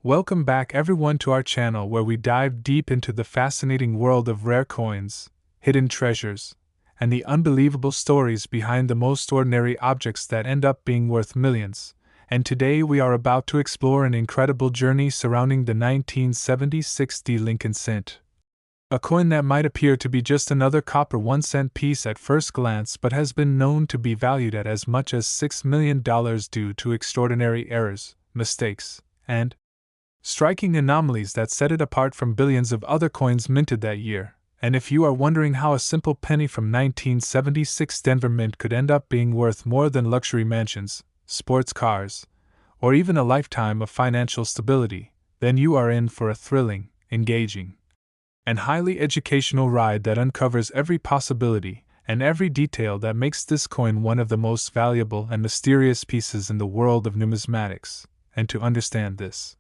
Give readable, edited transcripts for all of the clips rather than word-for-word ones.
Welcome back everyone to our channel where we dive deep into the fascinating world of rare coins, hidden treasures, and the unbelievable stories behind the most ordinary objects that end up being worth millions. And today we are about to explore an incredible journey surrounding the 1976 Lincoln cent. A coin that might appear to be just another copper 1-cent piece at first glance but has been known to be valued at as much as $6 million due to extraordinary errors, mistakes, and striking anomalies that set it apart from billions of other coins minted that year. And if you are wondering how a simple penny from 1976 Denver Mint could end up being worth more than luxury mansions, sports cars, or even a lifetime of financial stability, then you are in for a thrilling, engaging, and highly educational ride that uncovers every possibility and every detail that makes this coin one of the most valuable and mysterious pieces in the world of numismatics. And to understand this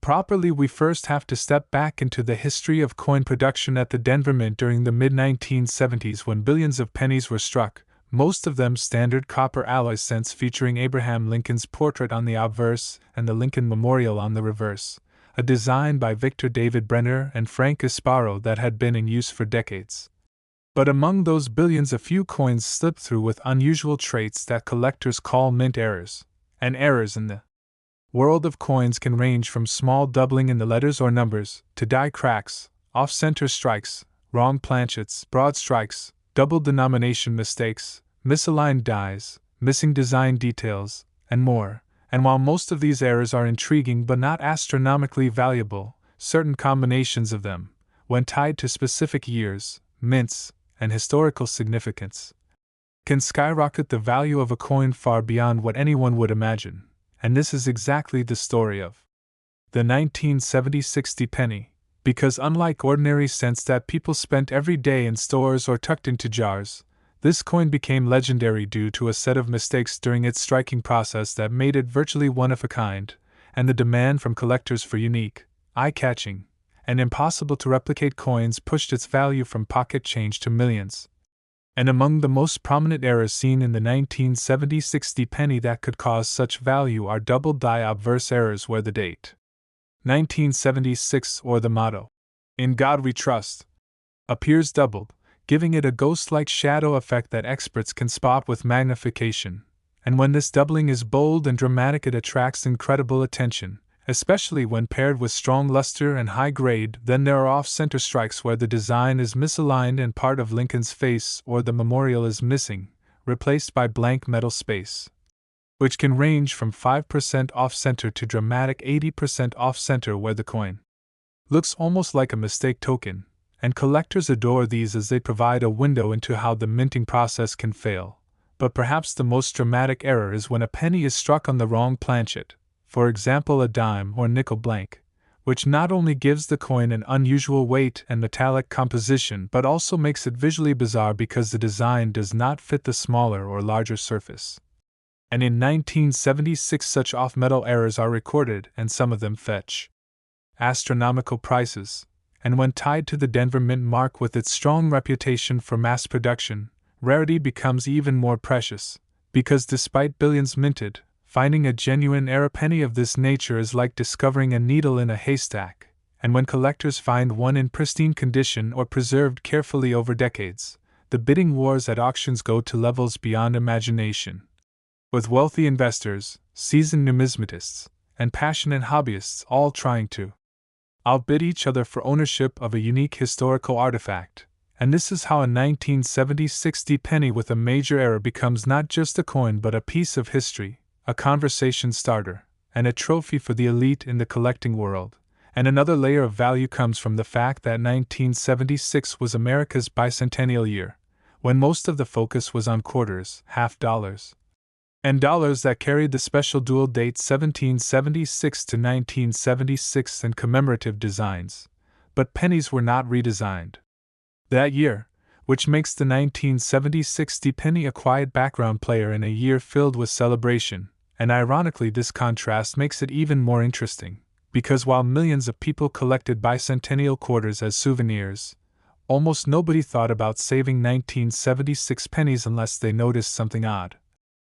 properly, we first have to step back into the history of coin production at the Denver Mint during the mid-1970s when billions of pennies were struck, most of them standard copper alloy cents featuring Abraham Lincoln's portrait on the obverse and the Lincoln Memorial on the reverse, a design by Victor David Brenner and Frank Gasparo that had been in use for decades. But among those billions, a few coins slipped through with unusual traits that collectors call mint errors, and errors in the world of coins can range from small doubling in the letters or numbers, to die cracks, off-center strikes, wrong planchets, broad strikes, double denomination mistakes, misaligned dies, missing design details, and more. And while most of these errors are intriguing but not astronomically valuable, certain combinations of them, when tied to specific years, mints, and historical significance, can skyrocket the value of a coin far beyond what anyone would imagine. And this is exactly the story of the 1976 penny, because unlike ordinary cents that people spent every day in stores or tucked into jars, this coin became legendary due to a set of mistakes during its striking process that made it virtually one of a kind, and the demand from collectors for unique, eye-catching, and impossible-to-replicate coins pushed its value from pocket change to millions. And among the most prominent errors seen in the 1976 penny that could cause such value are double die obverse errors where the date 1976 or the motto, "In God We Trust," appears doubled, giving it a ghost-like shadow effect that experts can spot with magnification. And when this doubling is bold and dramatic, it attracts incredible attention, especially when paired with strong luster and high grade. Then there are off-center strikes where the design is misaligned and part of Lincoln's face or the memorial is missing, replaced by blank metal space, which can range from 5% off-center to dramatic 80% off-center where the coin looks almost like a mistake token. And collectors adore these as they provide a window into how the minting process can fail. But perhaps the most dramatic error is when a penny is struck on the wrong planchet, for example a dime or nickel blank, which not only gives the coin an unusual weight and metallic composition but also makes it visually bizarre because the design does not fit the smaller or larger surface. And in 1976 such off-metal errors are recorded, and some of them fetch astronomical prices. And when tied to the Denver Mint mark with its strong reputation for mass production, rarity becomes even more precious, because despite billions minted, finding a genuine error penny of this nature is like discovering a needle in a haystack. And when collectors find one in pristine condition or preserved carefully over decades, the bidding wars at auctions go to levels beyond imagination. With wealthy investors, seasoned numismatists, and passionate hobbyists all trying to outbid each other for ownership of a unique historical artifact. And this is how a 1976 penny with a major error becomes not just a coin but a piece of history, a conversation starter, and a trophy for the elite in the collecting world. And another layer of value comes from the fact that 1976 was America's bicentennial year, when most of the focus was on quarters, half dollars, and dollars that carried the special dual date 1776 to 1976 and commemorative designs. But pennies were not redesigned that year, which makes the 1976 penny a quiet background player in a year filled with celebration. And ironically, this contrast makes it even more interesting, because while millions of people collected bicentennial quarters as souvenirs, almost nobody thought about saving 1976 pennies unless they noticed something odd.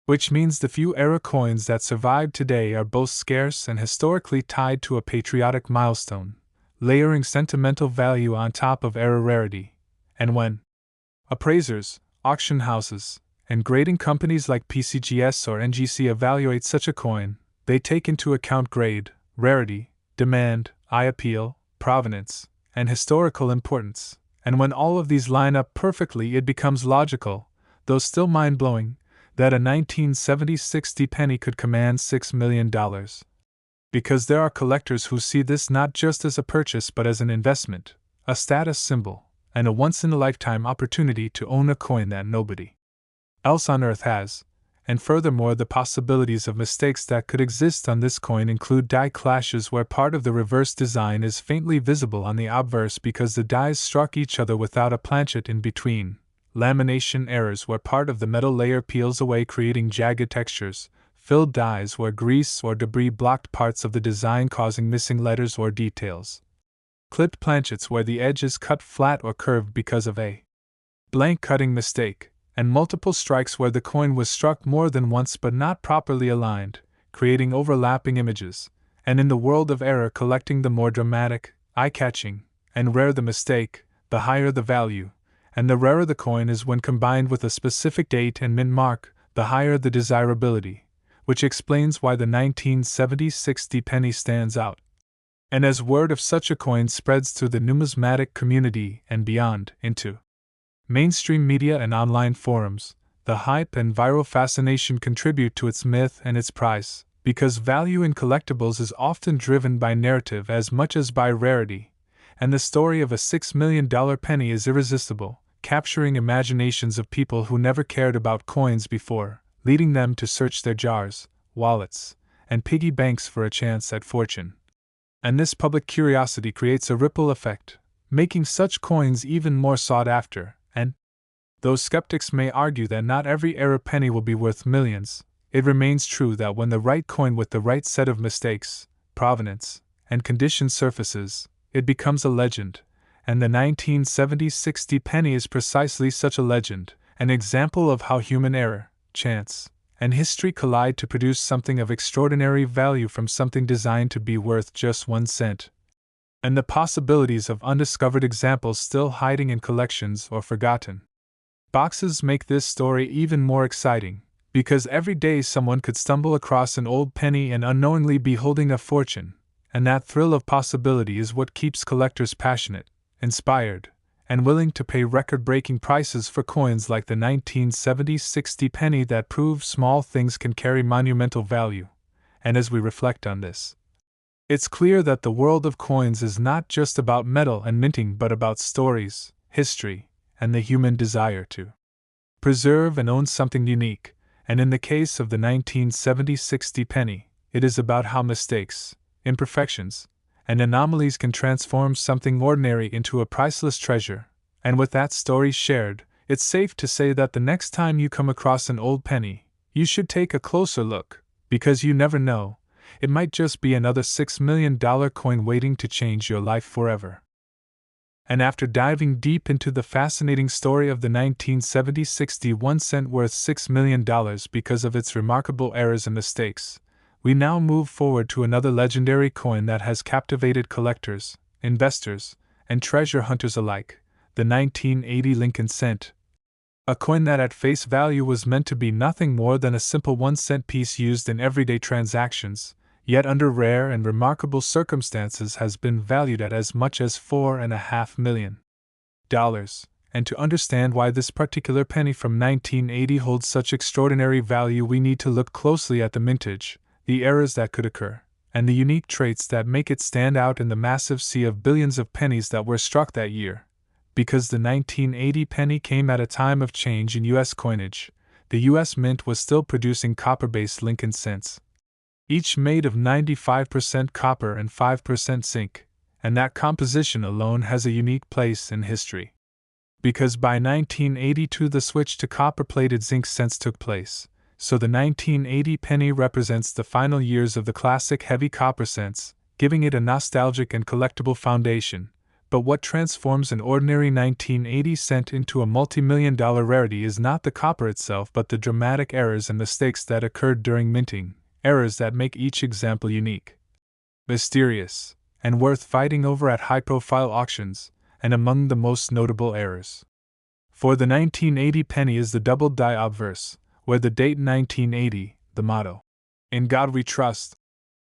which means the few era coins that survive today are both scarce and historically tied to a patriotic milestone, layering sentimental value on top of era rarity. And when appraisers, auction houses, and grading companies like PCGS or NGC evaluate such a coin, they take into account grade, rarity, demand, eye appeal, provenance, and historical importance. And when all of these line up perfectly, it becomes logical, though still mind-blowing, that a 1970 60 penny could command $6 million. Because there are collectors who see this not just as a purchase but as an investment, a status symbol, and a once-in-a-lifetime opportunity to own a coin that nobody else on Earth has. And furthermore, the possibilities of mistakes that could exist on this coin include die clashes where part of the reverse design is faintly visible on the obverse because the dies struck each other without a planchet in between, lamination errors where part of the metal layer peels away creating jagged textures, filled dies where grease or debris blocked parts of the design causing missing letters or details, clipped planchets where the edge is cut flat or curved because of a blank cutting mistake, and multiple strikes where the coin was struck more than once but not properly aligned, creating overlapping images. And in the world of error collecting, the more dramatic, eye-catching, and rare the mistake, the higher the value, and the rarer the coin is when combined with a specific date and mint mark, the higher the desirability, which explains why the 1970 60 penny stands out. And as word of such a coin spreads through the numismatic community and beyond into mainstream media and online forums, the hype and viral fascination contribute to its myth and its price, because value in collectibles is often driven by narrative as much as by rarity, and the story of a $6 million penny is irresistible, capturing imaginations of people who never cared about coins before, leading them to search their jars, wallets, and piggy banks for a chance at fortune. And this public curiosity creates a ripple effect, making such coins even more sought after. And though skeptics may argue that not every era penny will be worth millions, it remains true that when the right coin with the right set of mistakes, provenance, and condition surfaces, it becomes a legend, and the 1970 60 penny is precisely such a legend, an example of how human error, chance, and history collide to produce something of extraordinary value from something designed to be worth just 1 cent. And the possibilities of undiscovered examples still hiding in collections or forgotten boxes make this story even more exciting, because every day someone could stumble across an old penny and unknowingly be holding a fortune, and that thrill of possibility is what keeps collectors passionate, inspired, and willing to pay record-breaking prices for coins like the 1970 60 penny that prove small things can carry monumental value. And as we reflect on this, it's clear that the world of coins is not just about metal and minting but about stories, history, and the human desire to preserve and own something unique, and in the case of the 1970 60 penny, it is about how mistakes, imperfections, and anomalies can transform something ordinary into a priceless treasure. And with that story shared, it's safe to say that the next time you come across an old penny, you should take a closer look, because you never know, it might just be another $6 million coin waiting to change your life forever. And after diving deep into the fascinating story of the 1970 60 1 cent worth $6 million because of its remarkable errors and mistakes, we now move forward to another legendary coin that has captivated collectors, investors, and treasure hunters alike, the 1980 Lincoln cent. A coin that at face value was meant to be nothing more than a simple 1 cent piece used in everyday transactions, yet under rare and remarkable circumstances has been valued at as much as $4.5 million. And to understand why this particular penny from 1980 holds such extraordinary value, we need to look closely at the mintage, the errors that could occur, and the unique traits that make it stand out in the massive sea of billions of pennies that were struck that year. Because the 1980 penny came at a time of change in U.S. coinage, the U.S. Mint was still producing copper-based Lincoln cents, each made of 95% copper and 5% zinc, and that composition alone has a unique place in history. Because by 1982 the switch to copper-plated zinc cents took place, so the 1980 penny represents the final years of the classic heavy copper cents, giving it a nostalgic and collectible foundation. But what transforms an ordinary 1980 cent into a multi-million-dollar rarity is not the copper itself but the dramatic errors and mistakes that occurred during minting, errors that make each example unique, mysterious, and worth fighting over at high-profile auctions. And among the most notable errors for the 1980 penny is the double die obverse, where the date 1980, the motto, "In God We Trust,"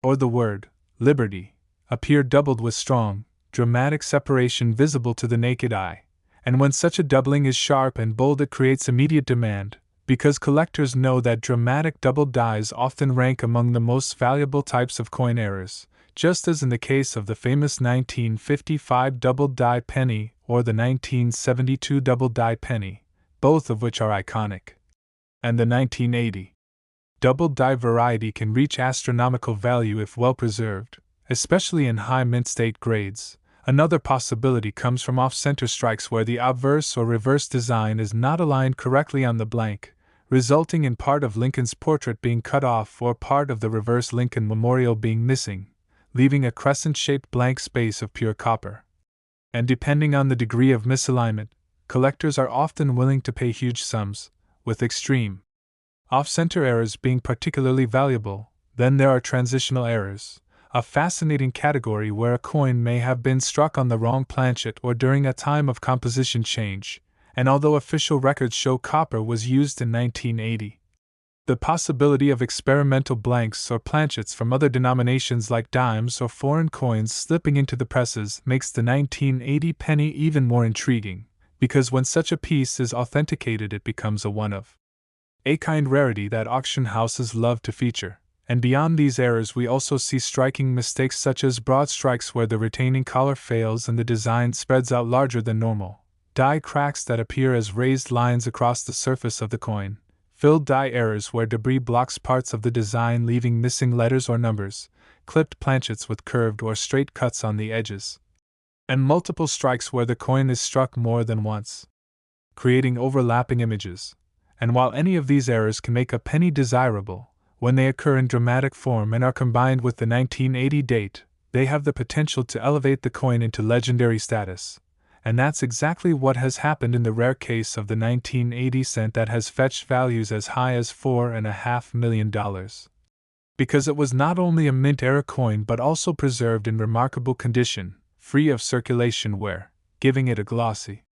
or the word, "Liberty," appear doubled with strong, dramatic separation visible to the naked eye, and when such a doubling is sharp and bold it creates immediate demand, because collectors know that dramatic double dies often rank among the most valuable types of coin errors, just as in the case of the famous 1955 double die penny or the 1972 double die penny, both of which are iconic. And the 1980 double die variety can reach astronomical value if well preserved, especially in high mint state grades. Another possibility comes from off-center strikes where the obverse or reverse design is not aligned correctly on the blank, resulting in part of Lincoln's portrait being cut off or part of the reverse Lincoln memorial being missing, leaving a crescent-shaped blank space of pure copper. And depending on the degree of misalignment, collectors are often willing to pay huge sums, with extreme off-center errors being particularly valuable. Then there are transitional errors, a fascinating category where a coin may have been struck on the wrong planchet or during a time of composition change, and although official records show copper was used in 1980, the possibility of experimental blanks or planchets from other denominations like dimes or foreign coins slipping into the presses makes the 1980 penny even more intriguing, because when such a piece is authenticated it becomes a one-of-a-kind rarity that auction houses love to feature. And beyond these errors we also see striking mistakes such as broad strikes where the retaining collar fails and the design spreads out larger than normal, die cracks that appear as raised lines across the surface of the coin, filled die errors where debris blocks parts of the design leaving missing letters or numbers, clipped planchets with curved or straight cuts on the edges, and multiple strikes where the coin is struck more than once, creating overlapping images. And while any of these errors can make a penny desirable, when they occur in dramatic form and are combined with the 1980 date, they have the potential to elevate the coin into legendary status. And that's exactly what has happened in the rare case of the 1980 cent that has fetched values as high as $4.5 million. Because it was not only a mint era coin but also preserved in remarkable condition, free of circulation wear, giving it a glossy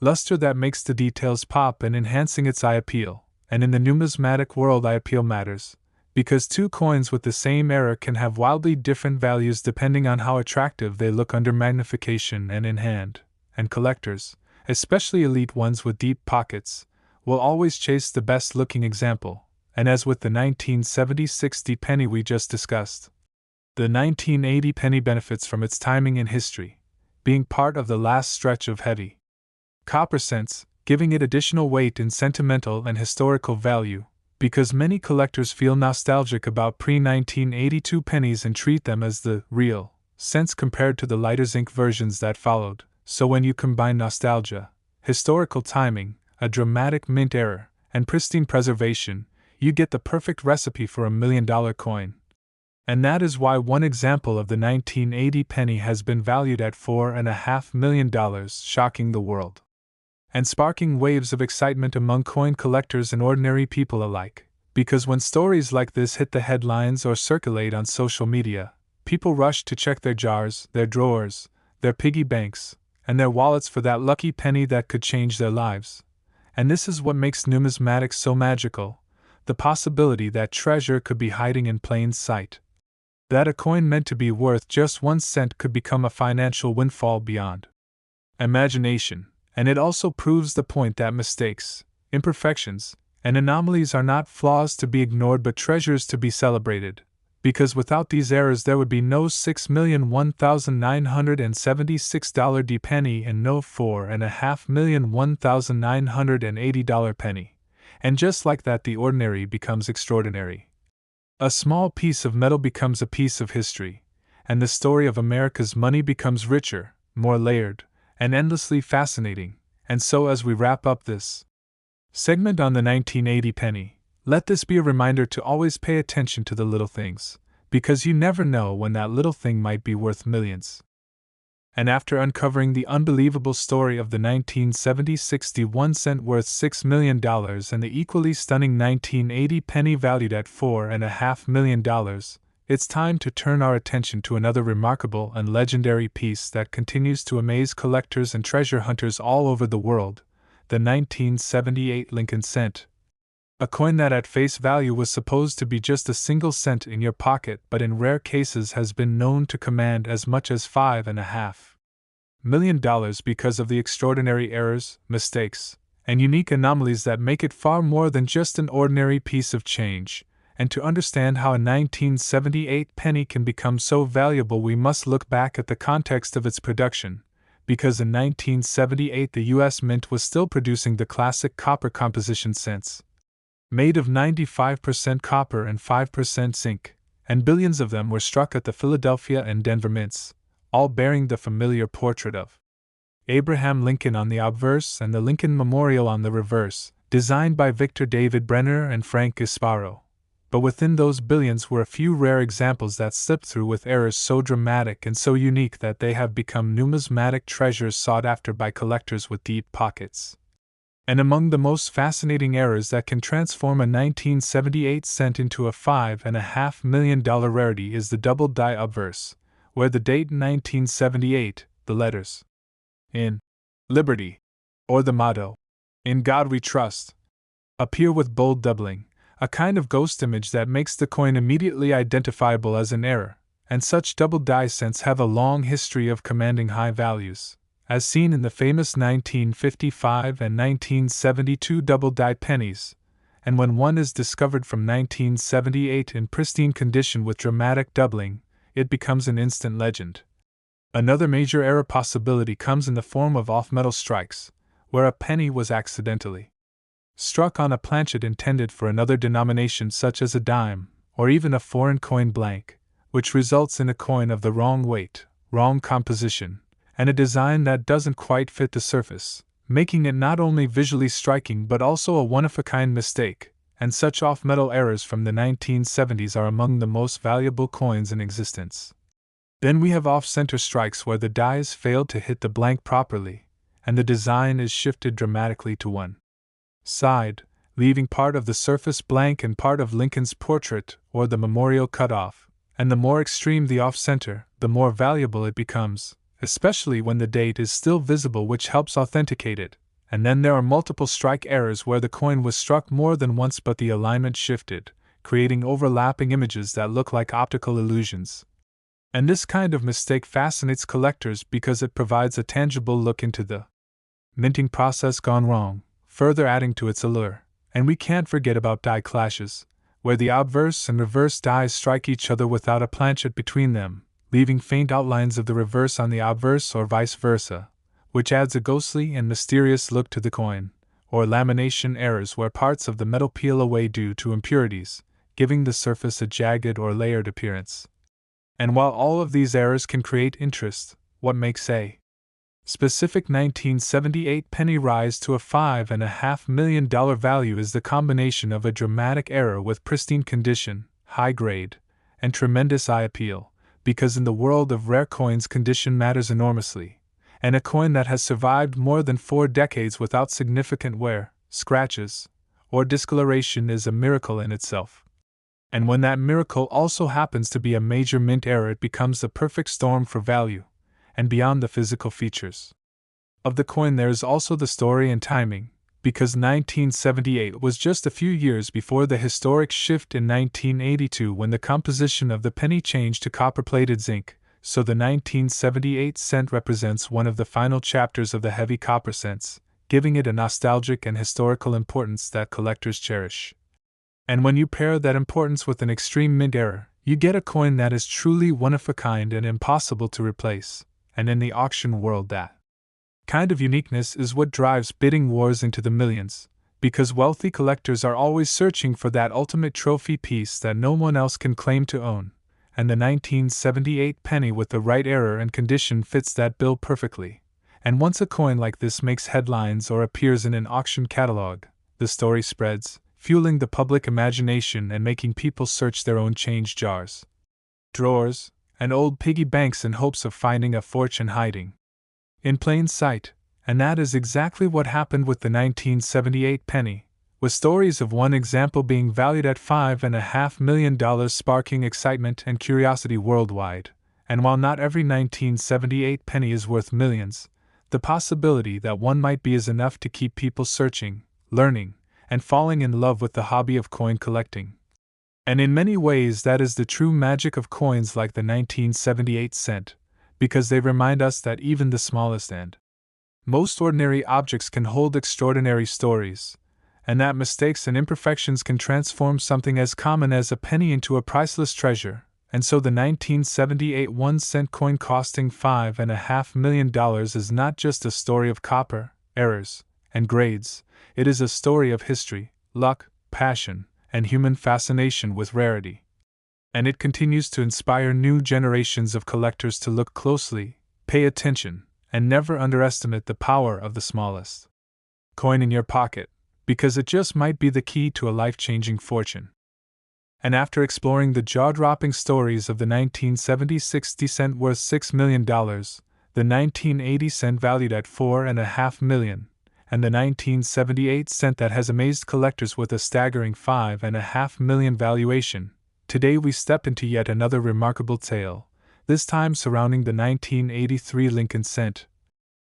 luster that makes the details pop and enhancing its eye appeal. And in the numismatic world eye appeal matters, because two coins with the same era can have wildly different values depending on how attractive they look under magnification and in hand, and collectors, especially elite ones with deep pockets, will always chase the best-looking example, and as with the 1970-60 penny we just discussed, the 1980 penny benefits from its timing in history, being part of the last stretch of heavy copper cents, giving it additional weight in sentimental and historical value, because many collectors feel nostalgic about pre-1982 pennies and treat them as the real cents compared to the lighter zinc versions that followed. So when you combine nostalgia, historical timing, a dramatic mint error, and pristine preservation, you get the perfect recipe for a $1 million coin. And that is why one example of the 1980 penny has been valued at $4.5 million, shocking the world and sparking waves of excitement among coin collectors and ordinary people alike, because when stories like this hit the headlines or circulate on social media, people rush to check their jars, their drawers, their piggy banks, and their wallets for that lucky penny that could change their lives. And this is what makes numismatics so magical, the possibility that treasure could be hiding in plain sight. That a coin meant to be worth just 1 cent could become a financial windfall beyond imagination. And it also proves the point that mistakes, imperfections, and anomalies are not flaws to be ignored but treasures to be celebrated, because without these errors there would be no $6,001,976 D penny and no $4,500,001,980 penny. And just like that the ordinary becomes extraordinary. A small piece of metal becomes a piece of history, and the story of America's money becomes richer, more layered, and endlessly fascinating. And so as we wrap up this segment on the 1980 penny, let this be a reminder to always pay attention to the little things, because you never know when that little thing might be worth millions. And after uncovering the unbelievable story of the 1970 61 cent worth $6 million and the equally stunning 1980 penny valued at $4.5 million, it's time to turn our attention to another remarkable and legendary piece that continues to amaze collectors and treasure hunters all over the world, the 1978 Lincoln cent. A coin that at face value was supposed to be just a single cent in your pocket but in rare cases has been known to command as much as $5.5 million because of the extraordinary errors, mistakes, and unique anomalies that make it far more than just an ordinary piece of change. And to understand how a 1978 penny can become so valuable, we must look back at the context of its production, because in 1978 the U.S. Mint was still producing the classic copper composition cents, made of 95% copper and 5% zinc, and billions of them were struck at the Philadelphia and Denver mints, all bearing the familiar portrait of Abraham Lincoln on the obverse and the Lincoln Memorial on the reverse, designed by Victor David Brenner and Frank Gasparo. But within those billions were a few rare examples that slipped through with errors so dramatic and so unique that they have become numismatic treasures sought after by collectors with deep pockets. And among the most fascinating errors that can transform a 1978 cent into a $5.5 million rarity is the double die obverse, where the date 1978, the letters in Liberty, or the motto, In God We Trust, appear with bold doubling, a kind of ghost image that makes the coin immediately identifiable as an error, and such double die cents have a long history of commanding high values, as seen in the famous 1955 and 1972 double die pennies, and when one is discovered from 1978 in pristine condition with dramatic doubling, it becomes an instant legend. Another major error possibility comes in the form of off-metal strikes, where a penny was accidentally struck on a planchet intended for another denomination such as a dime, or even a foreign coin blank, which results in a coin of the wrong weight, wrong composition, and a design that doesn't quite fit the surface, making it not only visually striking but also a one-of-a-kind mistake, and such off-metal errors from the 1970s are among the most valuable coins in existence. Then we have off-center strikes where the dies failed to hit the blank properly, and the design is shifted dramatically to one side, leaving part of the surface blank and part of Lincoln's portrait or the memorial cut off, and the more extreme the off-center, the more valuable it becomes, especially when the date is still visible, which helps authenticate it. And then there are multiple strike errors where the coin was struck more than once but the alignment shifted, creating overlapping images that look like optical illusions. And this kind of mistake fascinates collectors because it provides a tangible look into the minting process gone wrong, further adding to its allure. And we can't forget about die clashes, where the obverse and reverse dies strike each other without a planchet between them, leaving faint outlines of the reverse on the obverse or vice versa, which adds a ghostly and mysterious look to the coin, or lamination errors where parts of the metal peel away due to impurities, giving the surface a jagged or layered appearance. And while all of these errors can create interest, what makes a specific 1978 penny rise to a $5.5 million value is the combination of a dramatic error with pristine condition, high grade, and tremendous eye appeal, because in the world of rare coins condition matters enormously, and a coin that has survived more than 4 decades without significant wear, scratches, or discoloration is a miracle in itself. And when that miracle also happens to be a major mint error, it becomes the perfect storm for value. And beyond the physical features of the coin, there is also the story and timing, because 1978 was just a few years before the historic shift in 1982 when the composition of the penny changed to copper-plated zinc, so the 1978 cent represents one of the final chapters of the heavy copper cents, giving it a nostalgic and historical importance that collectors cherish. And when you pair that importance with an extreme mint error, you get a coin that is truly one of a kind and impossible to replace. And in the auction world, that kind of uniqueness is what drives bidding wars into the millions, because wealthy collectors are always searching for that ultimate trophy piece that no one else can claim to own, and the 1978 penny with the right error and condition fits that bill perfectly. And once a coin like this makes headlines or appears in an auction catalog, the story spreads, fueling the public imagination and making people search their own change jars, drawers, and old piggy banks in hopes of finding a fortune hiding in plain sight, and that is exactly what happened with the 1978 penny, with stories of one example being valued at $5.5 million sparking excitement and curiosity worldwide. And while not every 1978 penny is worth millions, the possibility that one might be is enough to keep people searching, learning, and falling in love with the hobby of coin collecting. And in many ways that is the true magic of coins like the 1978 cent, because they remind us that even the smallest and most ordinary objects can hold extraordinary stories, and that mistakes and imperfections can transform something as common as a penny into a priceless treasure. And so the 1978 1-cent coin costing $5.5 million is not just a story of copper, errors, and grades, it is a story of history, luck, passion, and human fascination with rarity. And it continues to inspire new generations of collectors to look closely, pay attention, and never underestimate the power of the smallest coin in your pocket, because it just might be the key to a life-changing fortune. And after exploring the jaw-dropping stories of the 1970 60-cent worth $6 million, the 1980 cent valued at $4.5 million, and the 1978 cent that has amazed collectors with a staggering $5.5 million valuation, today we step into yet another remarkable tale, this time surrounding the 1983 Lincoln cent,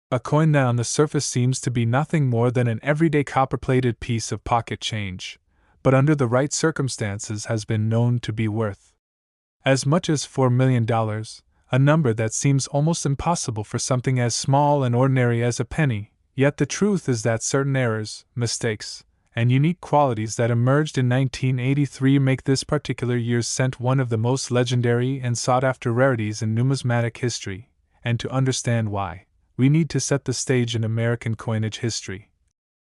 a coin that on the surface seems to be nothing more than an everyday copper-plated piece of pocket change, but under the right circumstances has been known to be worth as much as $4 million, a number that seems almost impossible for something as small and ordinary as a penny. Yet the truth is that certain errors, mistakes, and unique qualities that emerged in 1983 make this particular year's cent one of the most legendary and sought-after rarities in numismatic history, and to understand why, we need to set the stage in American coinage history.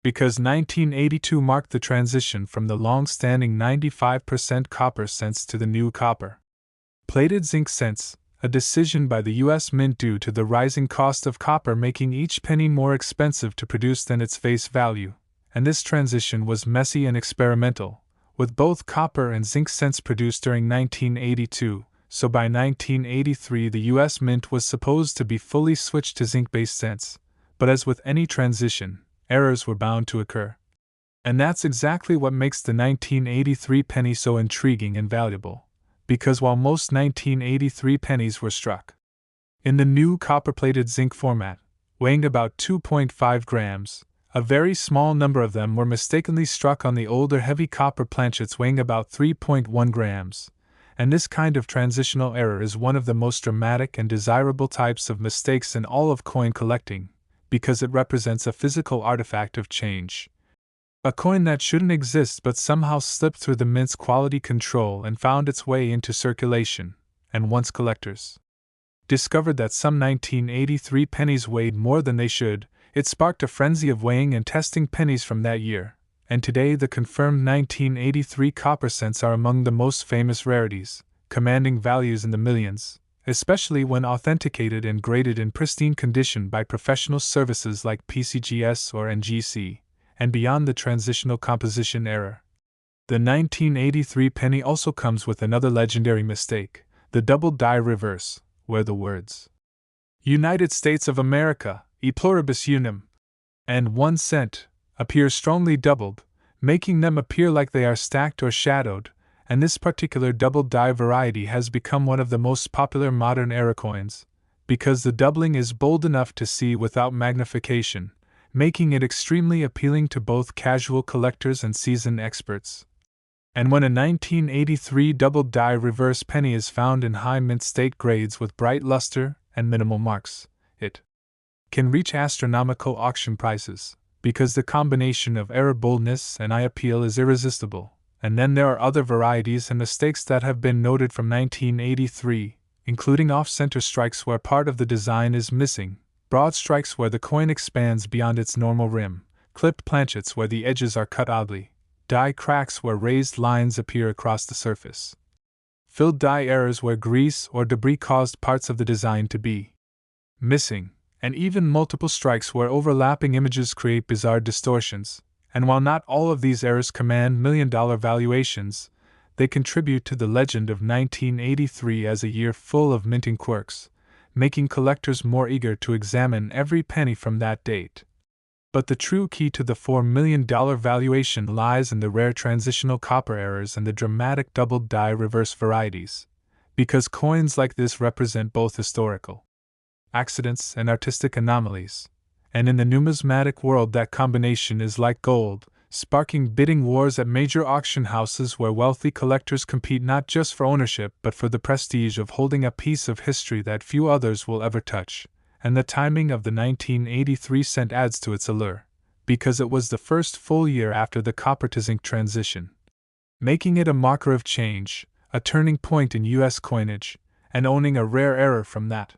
Because 1982 marked the transition from the long-standing 95% copper cents to the new copper-plated zinc cents, a decision by the U.S. Mint due to the rising cost of copper making each penny more expensive to produce than its face value, and this transition was messy and experimental, with both copper and zinc cents produced during 1982, so by 1983 the U.S. Mint was supposed to be fully switched to zinc-based cents, but as with any transition, errors were bound to occur. And that's exactly what makes the 1983 penny so intriguing and valuable, because while most 1983 pennies were struck in the new copper-plated zinc format, weighing about 2.5 grams, a very small number of them were mistakenly struck on the older heavy copper planchets weighing about 3.1 grams, and this kind of transitional error is one of the most dramatic and desirable types of mistakes in all of coin collecting, because it represents a physical artifact of change. A coin that shouldn't exist but somehow slipped through the mint's quality control and found its way into circulation, and once collectors discovered that some 1983 pennies weighed more than they should, it sparked a frenzy of weighing and testing pennies from that year, and today the confirmed 1983 copper cents are among the most famous rarities, commanding values in the millions, especially when authenticated and graded in pristine condition by professional services like PCGS or NGC, and beyond the transitional composition error. The 1983 penny also comes with another legendary mistake, the double die reverse, where the words United States of America, e pluribus unum, and 1 cent appear strongly doubled, making them appear like they are stacked or shadowed, and this particular double die variety has become one of the most popular modern era coins, because the doubling is bold enough to see without magnification, making it extremely appealing to both casual collectors and seasoned experts. And when a 1983 double die reverse penny is found in high mint state grades with bright luster and minimal marks, it can reach astronomical auction prices, because the combination of error boldness and eye appeal is irresistible. And then there are other varieties and mistakes that have been noted from 1983, including off-center strikes where part of the design is missing, broad strikes where the coin expands beyond its normal rim, clipped planchets where the edges are cut oddly, die cracks where raised lines appear across the surface, filled die errors where grease or debris caused parts of the design to be missing, and even multiple strikes where overlapping images create bizarre distortions. And while not all of these errors command million-dollar valuations, they contribute to the legend of 1983 as a year full of minting quirks, making collectors more eager to examine every penny from that date. But the true key to the $4 million valuation lies in the rare transitional copper errors and the dramatic doubled die reverse varieties, because coins like this represent both historical accidents and artistic anomalies, and in the numismatic world that combination is like gold, sparking bidding wars at major auction houses where wealthy collectors compete not just for ownership but for the prestige of holding a piece of history that few others will ever touch. And the timing of the 1983 cent adds to its allure, because it was the first full year after the copper to zinc transition, making it a marker of change, a turning point in U.S. coinage, and owning a rare error from that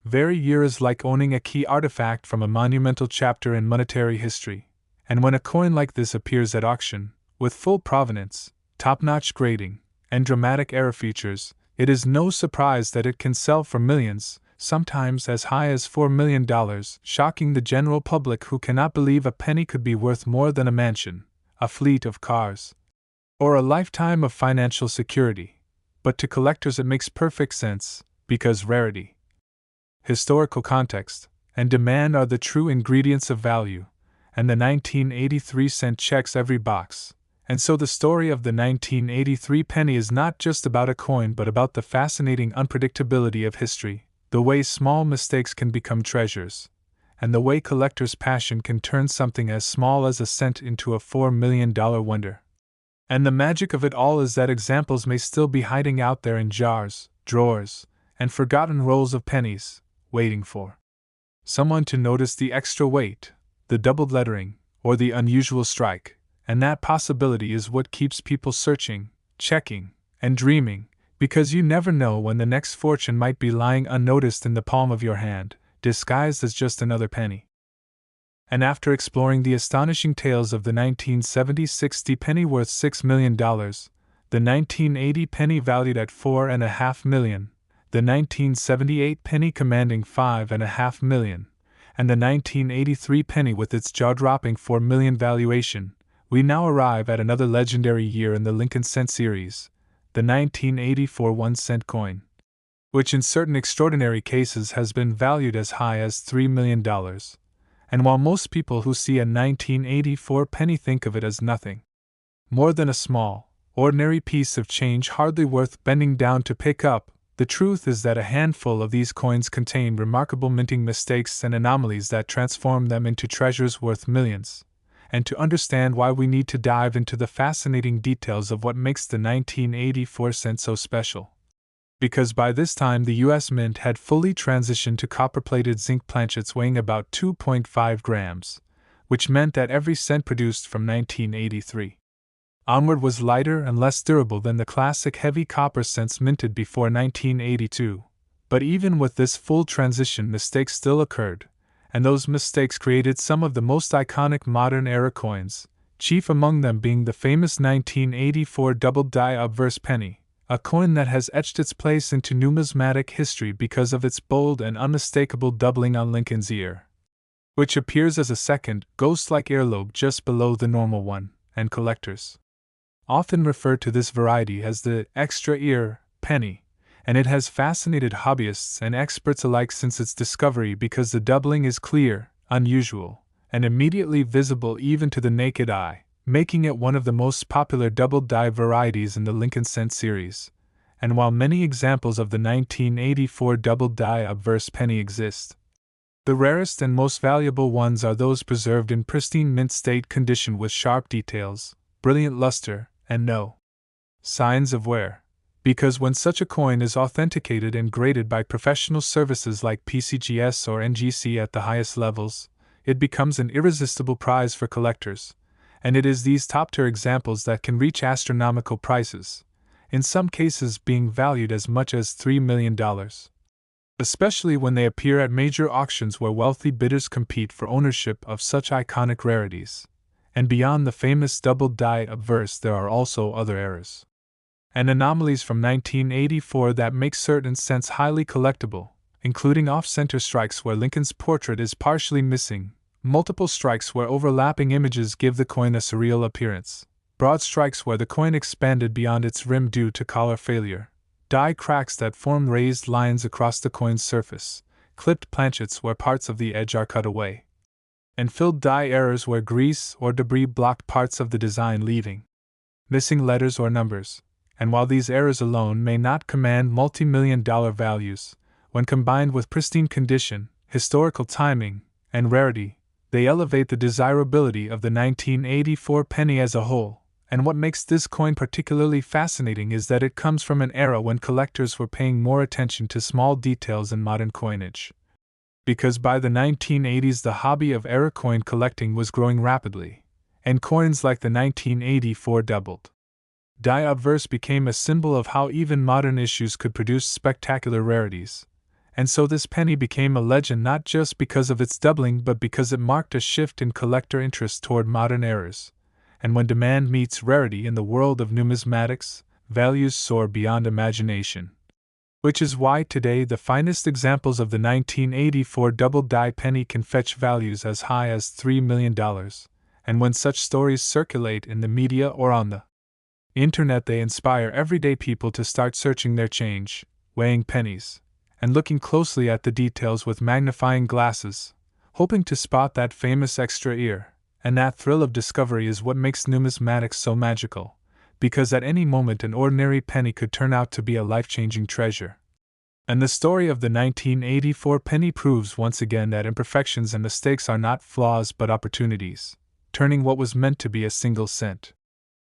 very year is like owning a key artifact from a monumental chapter in monetary history. And when a coin like this appears at auction, with full provenance, top-notch grading, and dramatic error features, it is no surprise that it can sell for millions, sometimes as high as $4 million, shocking the general public who cannot believe a penny could be worth more than a mansion, a fleet of cars, or a lifetime of financial security. But to collectors it makes perfect sense, because rarity, historical context, and demand are the true ingredients of value, and the 1983 cent checks every box. And so the story of the 1983 penny is not just about a coin but about the fascinating unpredictability of history, the way small mistakes can become treasures, and the way collectors' passion can turn something as small as a cent into a $4 million wonder. And the magic of it all is that examples may still be hiding out there in jars, drawers, and forgotten rolls of pennies, waiting for someone to notice the extra weight, the doubled lettering, or the unusual strike, and that possibility is what keeps people searching, checking, and dreaming, because you never know when the next fortune might be lying unnoticed in the palm of your hand, disguised as just another penny. And after exploring the astonishing tales of the 1970-60 penny worth $6 million, the 1980 penny valued at $4.5 million, the 1978 penny commanding $5.5 million, and the 1983 penny with its jaw-dropping $4 million valuation, we now arrive at another legendary year in the Lincoln cent series, the 1984 1-cent coin, which in certain extraordinary cases has been valued as high as $3 million. And while most people who see a 1984 penny think of it as nothing more than a small, ordinary piece of change hardly worth bending down to pick up, the truth is that a handful of these coins contain remarkable minting mistakes and anomalies that transform them into treasures worth millions. And to understand why, we need to dive into the fascinating details of what makes the 1984 cent so special. Because by this time the U.S. Mint had fully transitioned to copper-plated zinc planchets weighing about 2.5 grams, which meant that every cent produced from 1983 onward was lighter and less durable than the classic heavy copper cents minted before 1982. But even with this full transition, mistakes still occurred, and those mistakes created some of the most iconic modern era coins, chief among them being the famous 1984 double-die obverse penny, a coin that has etched its place into numismatic history because of its bold and unmistakable doubling on Lincoln's ear, which appears as a second, ghost-like earlobe just below the normal one, and collectors often refer to this variety as the extra ear penny, and it has fascinated hobbyists and experts alike since its discovery because the doubling is clear, unusual, and immediately visible even to the naked eye, making it one of the most popular double-die varieties in the Lincoln cent series. And while many examples of the 1984 double-die obverse penny exist, the rarest and most valuable ones are those preserved in pristine mint state condition with sharp details, brilliant luster, and no signs of wear. Because when such a coin is authenticated and graded by professional services like PCGS or NGC at the highest levels, it becomes an irresistible prize for collectors, and it is these top-tier examples that can reach astronomical prices, in some cases being valued as much as $3 million. Especially when they appear at major auctions where wealthy bidders compete for ownership of such iconic rarities. And beyond the famous double-die obverse, there are also other errors and anomalies from 1984 that make certain cents highly collectible, including off-center strikes where Lincoln's portrait is partially missing, multiple strikes where overlapping images give the coin a surreal appearance, broad strikes where the coin expanded beyond its rim due to collar failure, die cracks that form raised lines across the coin's surface, clipped planchets where parts of the edge are cut away, and filled die errors where grease or debris blocked parts of the design, leaving missing letters or numbers. And while these errors alone may not command multi-million-dollar values, when combined with pristine condition, historical timing, and rarity, they elevate the desirability of the 1984 penny as a whole. And what makes this coin particularly fascinating is that it comes from an era when collectors were paying more attention to small details in modern coinage. Because by the 1980s the hobby of era coin collecting was growing rapidly, and coins like the 1984 doubled die obverse became a symbol of how even modern issues could produce spectacular rarities. And so this penny became a legend not just because of its doubling but because it marked a shift in collector interest toward modern eras. And when demand meets rarity in the world of numismatics, values soar beyond imagination. Which is why today the finest examples of the 1984 double die penny can fetch values as high as $3 million. And when such stories circulate in the media or on the internet, they inspire everyday people to start searching their change, weighing pennies, and looking closely at the details with magnifying glasses, hoping to spot that famous extra ear. And that thrill of discovery is what makes numismatics so magical, because at any moment an ordinary penny could turn out to be a life-changing treasure. And the story of the 1984 penny proves once again that imperfections and mistakes are not flaws but opportunities, turning what was meant to be a single cent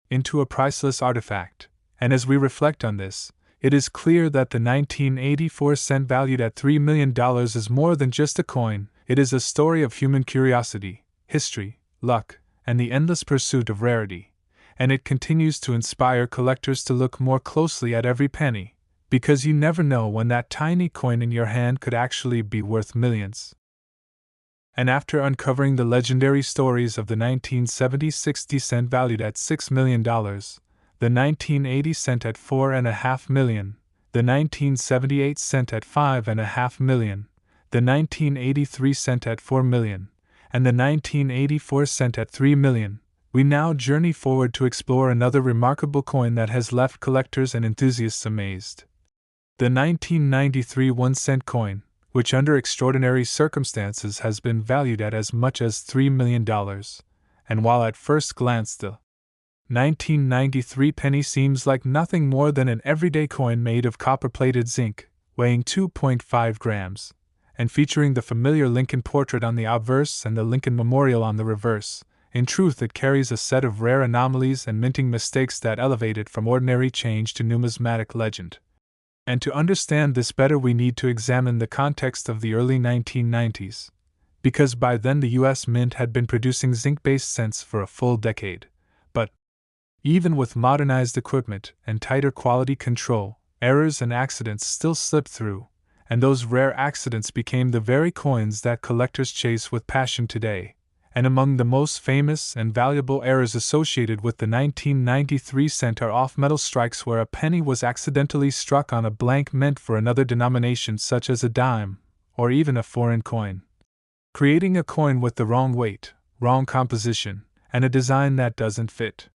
into a priceless artifact. And as we reflect on this, it is clear that the 1984 cent valued at $3 million is more than just a coin. It is a story of human curiosity, history, luck, and the endless pursuit of rarity. And it continues to inspire collectors to look more closely at every penny, because you never know when that tiny coin in your hand could actually be worth millions. And after uncovering the legendary stories of the 1970 60 cent valued at $6 million, the 1980 cent at $4.5 million, the 1978 cent at $5.5 million, the 1983 cent at $4 million, and the 1984 cent at $3 million, we now journey forward to explore another remarkable coin that has left collectors and enthusiasts amazed. The 1993 1-cent coin, which under extraordinary circumstances has been valued at as much as $3 million, and while at first glance the 1993 penny seems like nothing more than an everyday coin made of copper-plated zinc, weighing 2.5 grams, and featuring the familiar Lincoln portrait on the obverse and the Lincoln Memorial on the reverse, in truth it carries a set of rare anomalies and minting mistakes that elevate it from ordinary change to numismatic legend. And to understand this better we need to examine the context of the early 1990s, because by then the US Mint had been producing zinc-based cents for a full decade. But even with modernized equipment and tighter quality control, errors and accidents still slipped through, and those rare accidents became the very coins that collectors chase with passion today. And among the most famous and valuable errors associated with the 1993 cent are off-metal strikes where a penny was accidentally struck on a blank meant for another denomination such as a dime, or even a foreign coin, creating a coin with the wrong weight, wrong composition, and a design that doesn't fit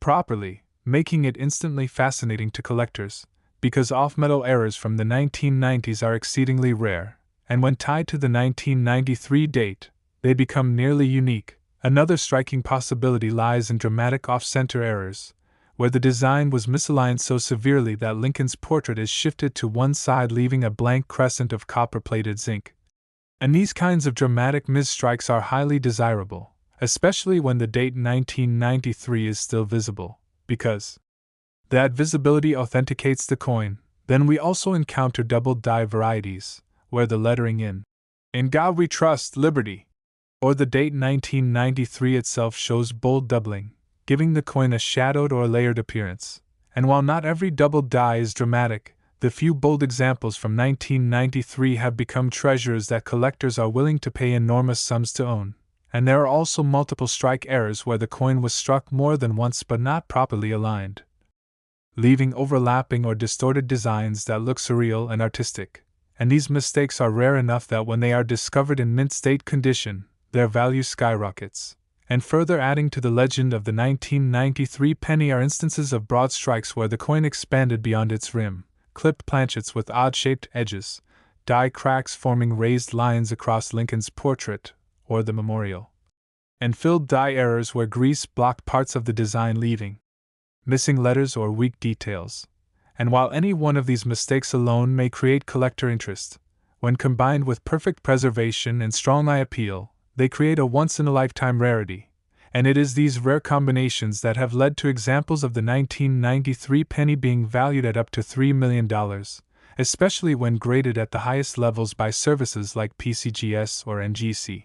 properly, making it instantly fascinating to collectors, because off-metal errors from the 1990s are exceedingly rare, and when tied to the 1993 date, they become nearly unique. Another striking possibility lies in dramatic off-center errors, where the design was misaligned so severely that Lincoln's portrait is shifted to one side leaving a blank crescent of copper-plated zinc. And these kinds of dramatic misstrikes are highly desirable, especially when the date 1993 is still visible, because that visibility authenticates the coin. Then we also encounter double die varieties, where the lettering "In God We Trust, Liberty," or the date 1993 itself shows bold doubling, giving the coin a shadowed or layered appearance. And while not every double die is dramatic, the few bold examples from 1993 have become treasures that collectors are willing to pay enormous sums to own. And there are also multiple strike errors where the coin was struck more than once but not properly aligned, leaving overlapping or distorted designs that look surreal and artistic. And these mistakes are rare enough that when they are discovered in mint state condition, their value skyrockets. And further adding to the legend of the 1993 penny are instances of broad strikes where the coin expanded beyond its rim, clipped planchets with odd-shaped edges, die cracks forming raised lines across Lincoln's portrait or the memorial, and filled die errors where grease blocked parts of the design, leaving missing letters or weak details. And while any one of these mistakes alone may create collector interest, when combined with perfect preservation and strong eye appeal, they create a once-in-a-lifetime rarity. And it is these rare combinations that have led to examples of the 1993 penny being valued at up to $3 million, especially when graded at the highest levels by services like PCGS or NGC.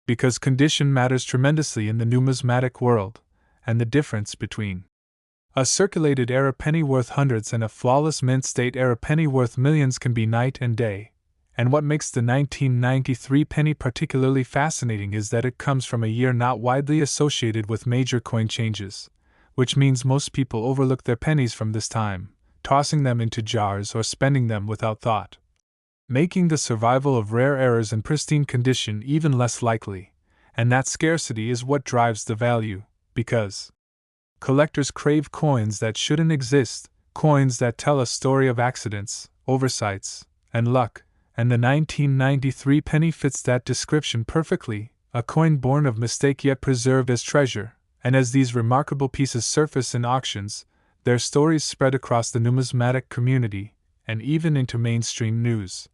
Because condition matters tremendously in the numismatic world, and the difference between a circulated era penny worth hundreds and a flawless mint state era penny worth millions can be night and day. And what makes the 1993 penny particularly fascinating is that it comes from a year not widely associated with major coin changes, which means most people overlook their pennies from this time, tossing them into jars or spending them without thought, making the survival of rare errors in pristine condition even less likely. And that scarcity is what drives the value, because collectors crave coins that shouldn't exist, coins that tell a story of accidents, oversights, and luck, and the 1993 penny fits that description perfectly, a coin born of mistake yet preserved as treasure. And as these remarkable pieces surface in auctions, their stories spread across the numismatic community, and even into mainstream news,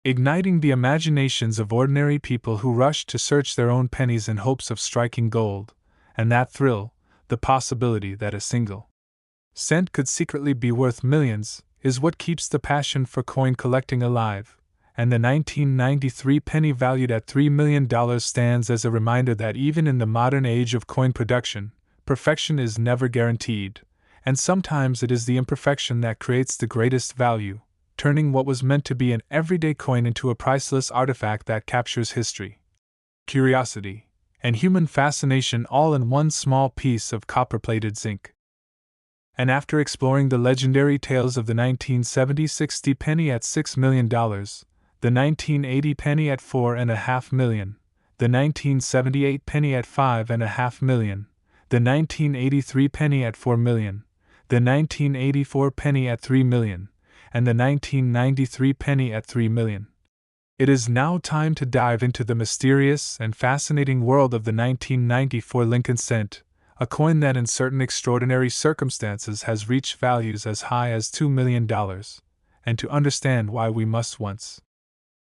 igniting the imaginations of ordinary people who rush to search their own pennies in hopes of striking gold, and that thrill, the possibility that a single cent could secretly be worth millions, is what keeps the passion for coin collecting alive. And the 1993 penny valued at $3 million stands as a reminder that even in the modern age of coin production, perfection is never guaranteed, and sometimes it is the imperfection that creates the greatest value, turning what was meant to be an everyday coin into a priceless artifact that captures history, curiosity, and human fascination all in one small piece of copper-plated zinc. And after exploring the legendary tales of the 1970 penny at $6 million, the 1980 penny at $4.5 million, the 1978 penny at $5.5 million, the 1983 penny at $4 million, the 1984 penny at $3 million, and the 1993 penny at $3 million. It is now time to dive into the mysterious and fascinating world of the 1994 Lincoln cent, a coin that in certain extraordinary circumstances has reached values as high as $2 million, and to understand why we must once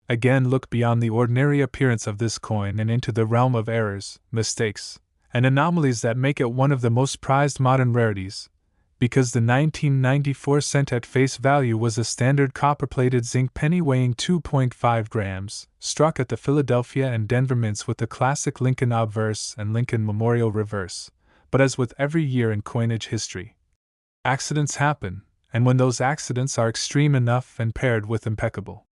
again look beyond the ordinary appearance of this coin and into the realm of errors, mistakes, and anomalies that make it one of the most prized modern rarities. Because the 1994 cent at face value was a standard copper-plated zinc penny weighing 2.5 grams, struck at the Philadelphia and Denver mints with the classic Lincoln obverse and Lincoln Memorial reverse. But as with every year in coinage history, accidents happen, and when those accidents are extreme enough and paired with impeccable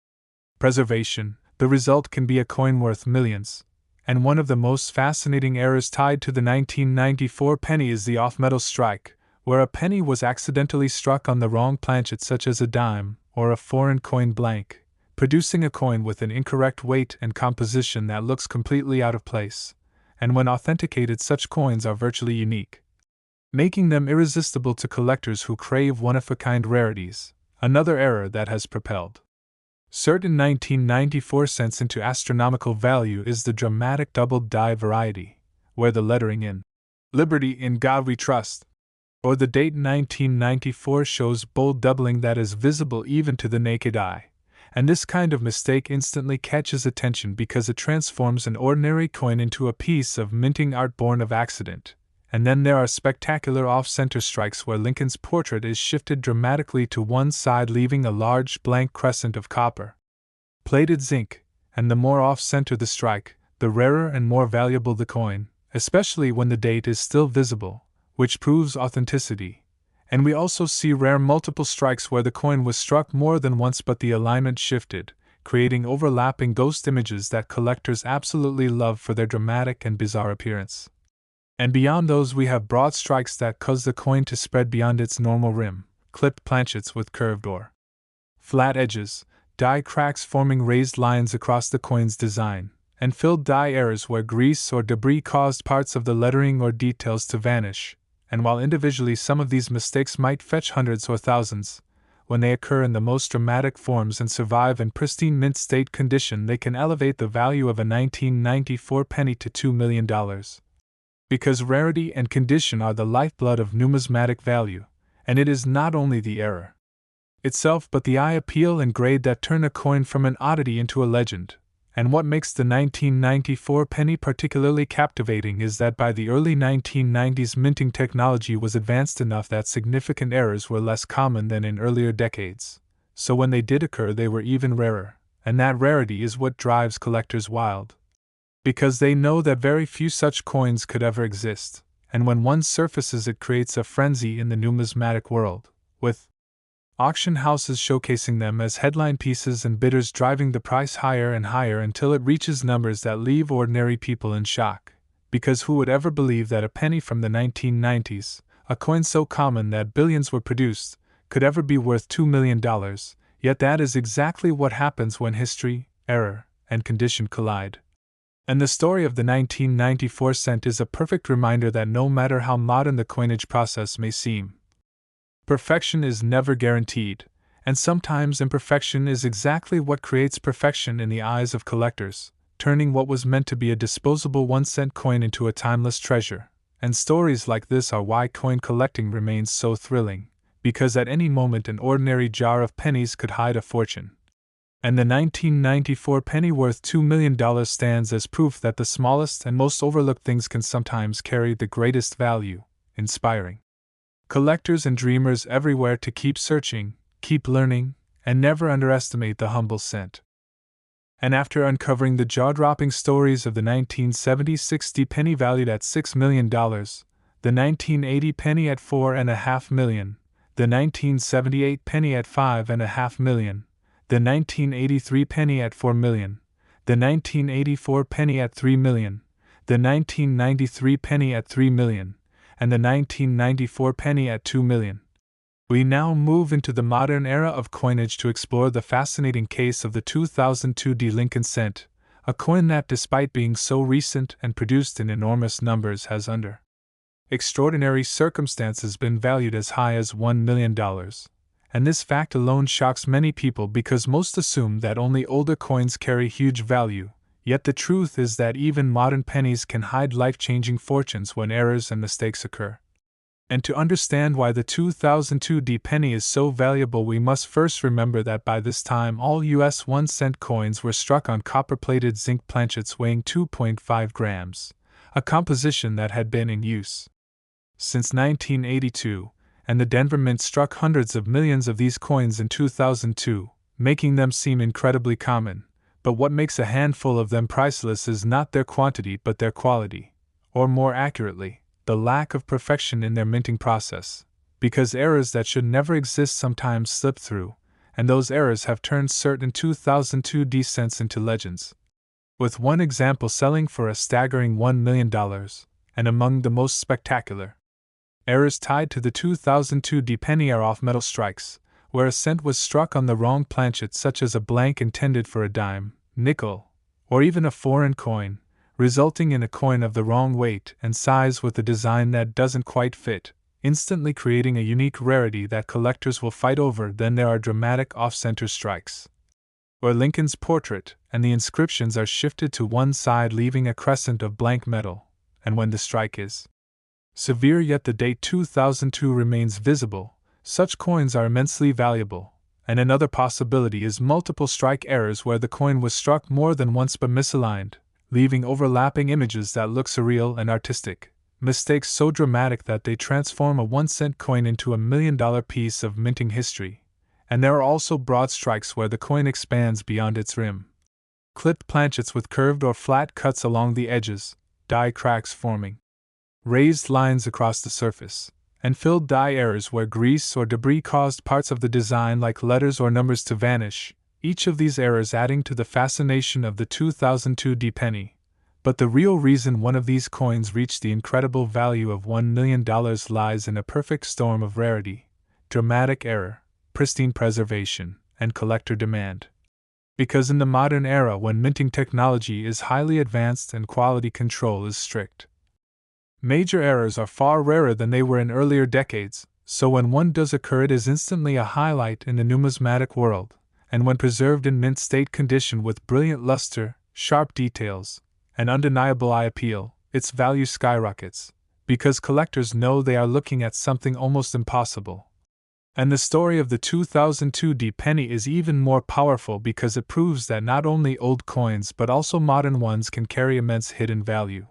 preservation, the result can be a coin worth millions. And one of the most fascinating errors tied to the 1994 penny is the off-metal strike, where a penny was accidentally struck on the wrong planchet, such as a dime or a foreign coin blank, producing a coin with an incorrect weight and composition that looks completely out of place. And when authenticated, such coins are virtually unique, making them irresistible to collectors who crave one-of-a-kind rarities. Another error that has propelled certain 1994 cents into astronomical value is the dramatic doubled die variety, where the lettering in "Liberty in God We Trust" or the date 1994 shows bold doubling that is visible even to the naked eye. And this kind of mistake instantly catches attention because it transforms an ordinary coin into a piece of minting art born of accident. And then there are spectacular off-center strikes where Lincoln's portrait is shifted dramatically to one side, leaving a large blank crescent of copper-plated zinc, and the more off-center the strike, the rarer and more valuable the coin, especially when the date is still visible, which proves authenticity. And we also see rare multiple strikes where the coin was struck more than once but the alignment shifted, creating overlapping ghost images that collectors absolutely love for their dramatic and bizarre appearance. And beyond those we have broad strikes that cause the coin to spread beyond its normal rim, clipped planchets with curved or flat edges, die cracks forming raised lines across the coin's design, and filled die errors where grease or debris caused parts of the lettering or details to vanish, and while individually some of these mistakes might fetch hundreds or thousands, when they occur in the most dramatic forms and survive in pristine mint state condition, they can elevate the value of a 1994 penny to $2 million. Because rarity and condition are the lifeblood of numismatic value, and it is not only the error itself but the eye appeal and grade that turn a coin from an oddity into a legend. And what makes the 1994 penny particularly captivating is that by the early 1990s minting technology was advanced enough that significant errors were less common than in earlier decades. So when they did occur they were even rarer, and that rarity is what drives collectors wild. Because they know that very few such coins could ever exist, and when one surfaces it creates a frenzy in the numismatic world, with auction houses showcasing them as headline pieces and bidders driving the price higher and higher until it reaches numbers that leave ordinary people in shock. Because who would ever believe that a penny from the 1990s, a coin so common that billions were produced, could ever be worth $2 million, yet that is exactly what happens when history, error, and condition collide. And the story of the 1994 cent is a perfect reminder that no matter how modern the coinage process may seem, perfection is never guaranteed, and sometimes imperfection is exactly what creates perfection in the eyes of collectors, turning what was meant to be a disposable 1-cent coin into a timeless treasure. And stories like this are why coin collecting remains so thrilling, because at any moment an ordinary jar of pennies could hide a fortune. And the 1994 penny worth $2 million stands as proof that the smallest and most overlooked things can sometimes carry the greatest value, inspiring collectors and dreamers everywhere to keep searching, keep learning, and never underestimate the humble cent. And after uncovering the jaw-dropping stories of the 1970-60 penny valued at $6 million, the 1980 penny at $4.5 million, the 1978 penny at $5.5 million, the 1983 penny at $4 million, the 1984 penny at $3 million, the 1993 penny at $3 million, and the 1994 penny at $2 million. We now move into the modern era of coinage to explore the fascinating case of the 2002 Lincoln cent, a coin that, despite being so recent and produced in enormous numbers, has under extraordinary circumstances been valued as high as $1 million. And this fact alone shocks many people because most assume that only older coins carry huge value. Yet the truth is that even modern pennies can hide life-changing fortunes when errors and mistakes occur. And to understand why the 2002 penny is so valuable, we must first remember that by this time all US 1-cent coins were struck on copper-plated zinc planchets weighing 2.5 grams, a composition that had been in use since 1982, and the Denver Mint struck hundreds of millions of these coins in 2002, making them seem incredibly common. But what makes a handful of them priceless is not their quantity but their quality, or more accurately, the lack of perfection in their minting process, because errors that should never exist sometimes slip through, and those errors have turned certain 2002 cents into legends. With one example selling for a staggering $1 million, and among the most spectacular errors tied to the 2002 penny are off-metal strikes, where a cent was struck on the wrong planchet, such as a blank intended for a dime, nickel, or even a foreign coin, resulting in a coin of the wrong weight and size with a design that doesn't quite fit, instantly creating a unique rarity that collectors will fight over. Then there are dramatic off-center strikes, where Lincoln's portrait and the inscriptions are shifted to one side, leaving a crescent of blank metal, and when the strike is severe yet the date 2002 remains visible, such coins are immensely valuable. And another possibility is multiple strike errors, where the coin was struck more than once but misaligned, leaving overlapping images that look surreal and artistic, mistakes so dramatic that they transform a 1-cent coin into a $1 million piece of minting history. And there are also broad strikes where the coin expands beyond its rim, clipped planchets with curved or flat cuts along the edges, die cracks forming raised lines across the surface, and filled die errors where grease or debris caused parts of the design like letters or numbers to vanish, each of these errors adding to the fascination of the 2002 penny. But the real reason one of these coins reached the incredible value of $1 million lies in a perfect storm of rarity, dramatic error, pristine preservation, and collector demand. Because in the modern era, when minting technology is highly advanced and quality control is strict, major errors are far rarer than they were in earlier decades, so when one does occur, it is instantly a highlight in the numismatic world, and when preserved in mint state condition with brilliant luster, sharp details, and undeniable eye appeal, its value skyrockets, because collectors know they are looking at something almost impossible. And the story of the 2002 penny is even more powerful because it proves that not only old coins but also modern ones can carry immense hidden value,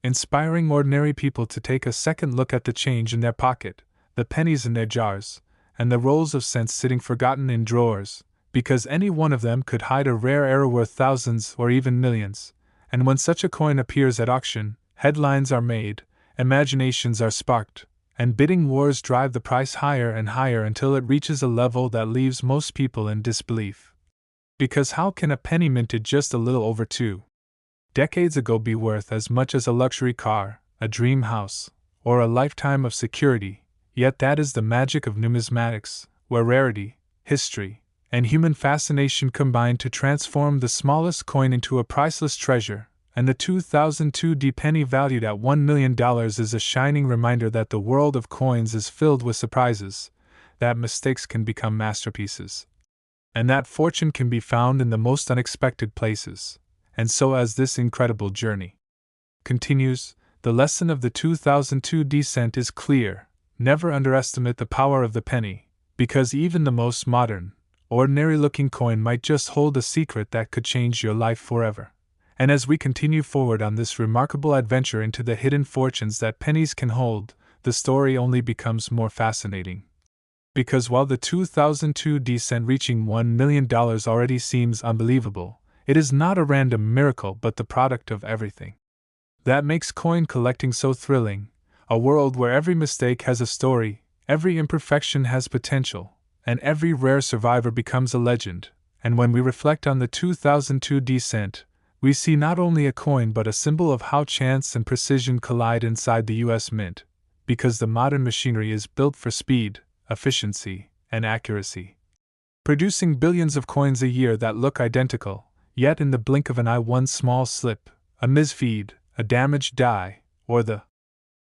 inspiring ordinary people to take a second look at the change in their pocket, the pennies in their jars, and the rolls of cents sitting forgotten in drawers, because any one of them could hide a rare error worth thousands or even millions. And when such a coin appears at auction, headlines are made, imaginations are sparked, and bidding wars drive the price higher and higher until it reaches a level that leaves most people in disbelief. Because how can a penny minted just a little over 2 decades ago be worth as much as a luxury car, a dream house, or a lifetime of security? Yet that is the magic of numismatics, where rarity, history, and human fascination combine to transform the smallest coin into a priceless treasure. And the 2002 penny, valued at $1 million, is a shining reminder that the world of coins is filled with surprises, that mistakes can become masterpieces, and that fortune can be found in the most unexpected places. And so, as this incredible journey continues, the lesson of the 2002 cent is clear: never underestimate the power of the penny, because even the most modern, ordinary-looking coin might just hold a secret that could change your life forever. And as we continue forward on this remarkable adventure into the hidden fortunes that pennies can hold, the story only becomes more fascinating. Because while the 2002 cent reaching $1 million already seems unbelievable, it is not a random miracle but the product of everything that makes coin collecting so thrilling: a world where every mistake has a story, every imperfection has potential, and every rare survivor becomes a legend. And when we reflect on the 2002 cent, we see not only a coin but a symbol of how chance and precision collide inside the U.S. Mint, because the modern machinery is built for speed, efficiency, and accuracy, producing billions of coins a year that look identical, yet in the blink of an eye one small slip, a misfeed, a damaged die, or the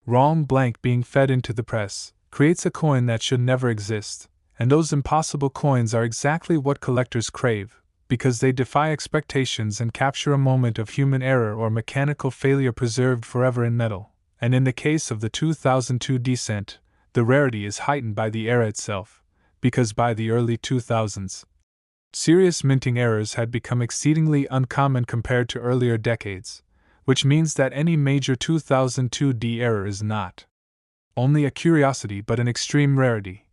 wrong blank being fed into the press, creates a coin that should never exist. And those impossible coins are exactly what collectors crave, because they defy expectations and capture a moment of human error or mechanical failure preserved forever in metal. And in the case of the 2002 cent, the rarity is heightened by the era itself, because by the early 2000s, serious minting errors had become exceedingly uncommon compared to earlier decades, which means that any major 2002 error is not only a curiosity but an extreme rarity.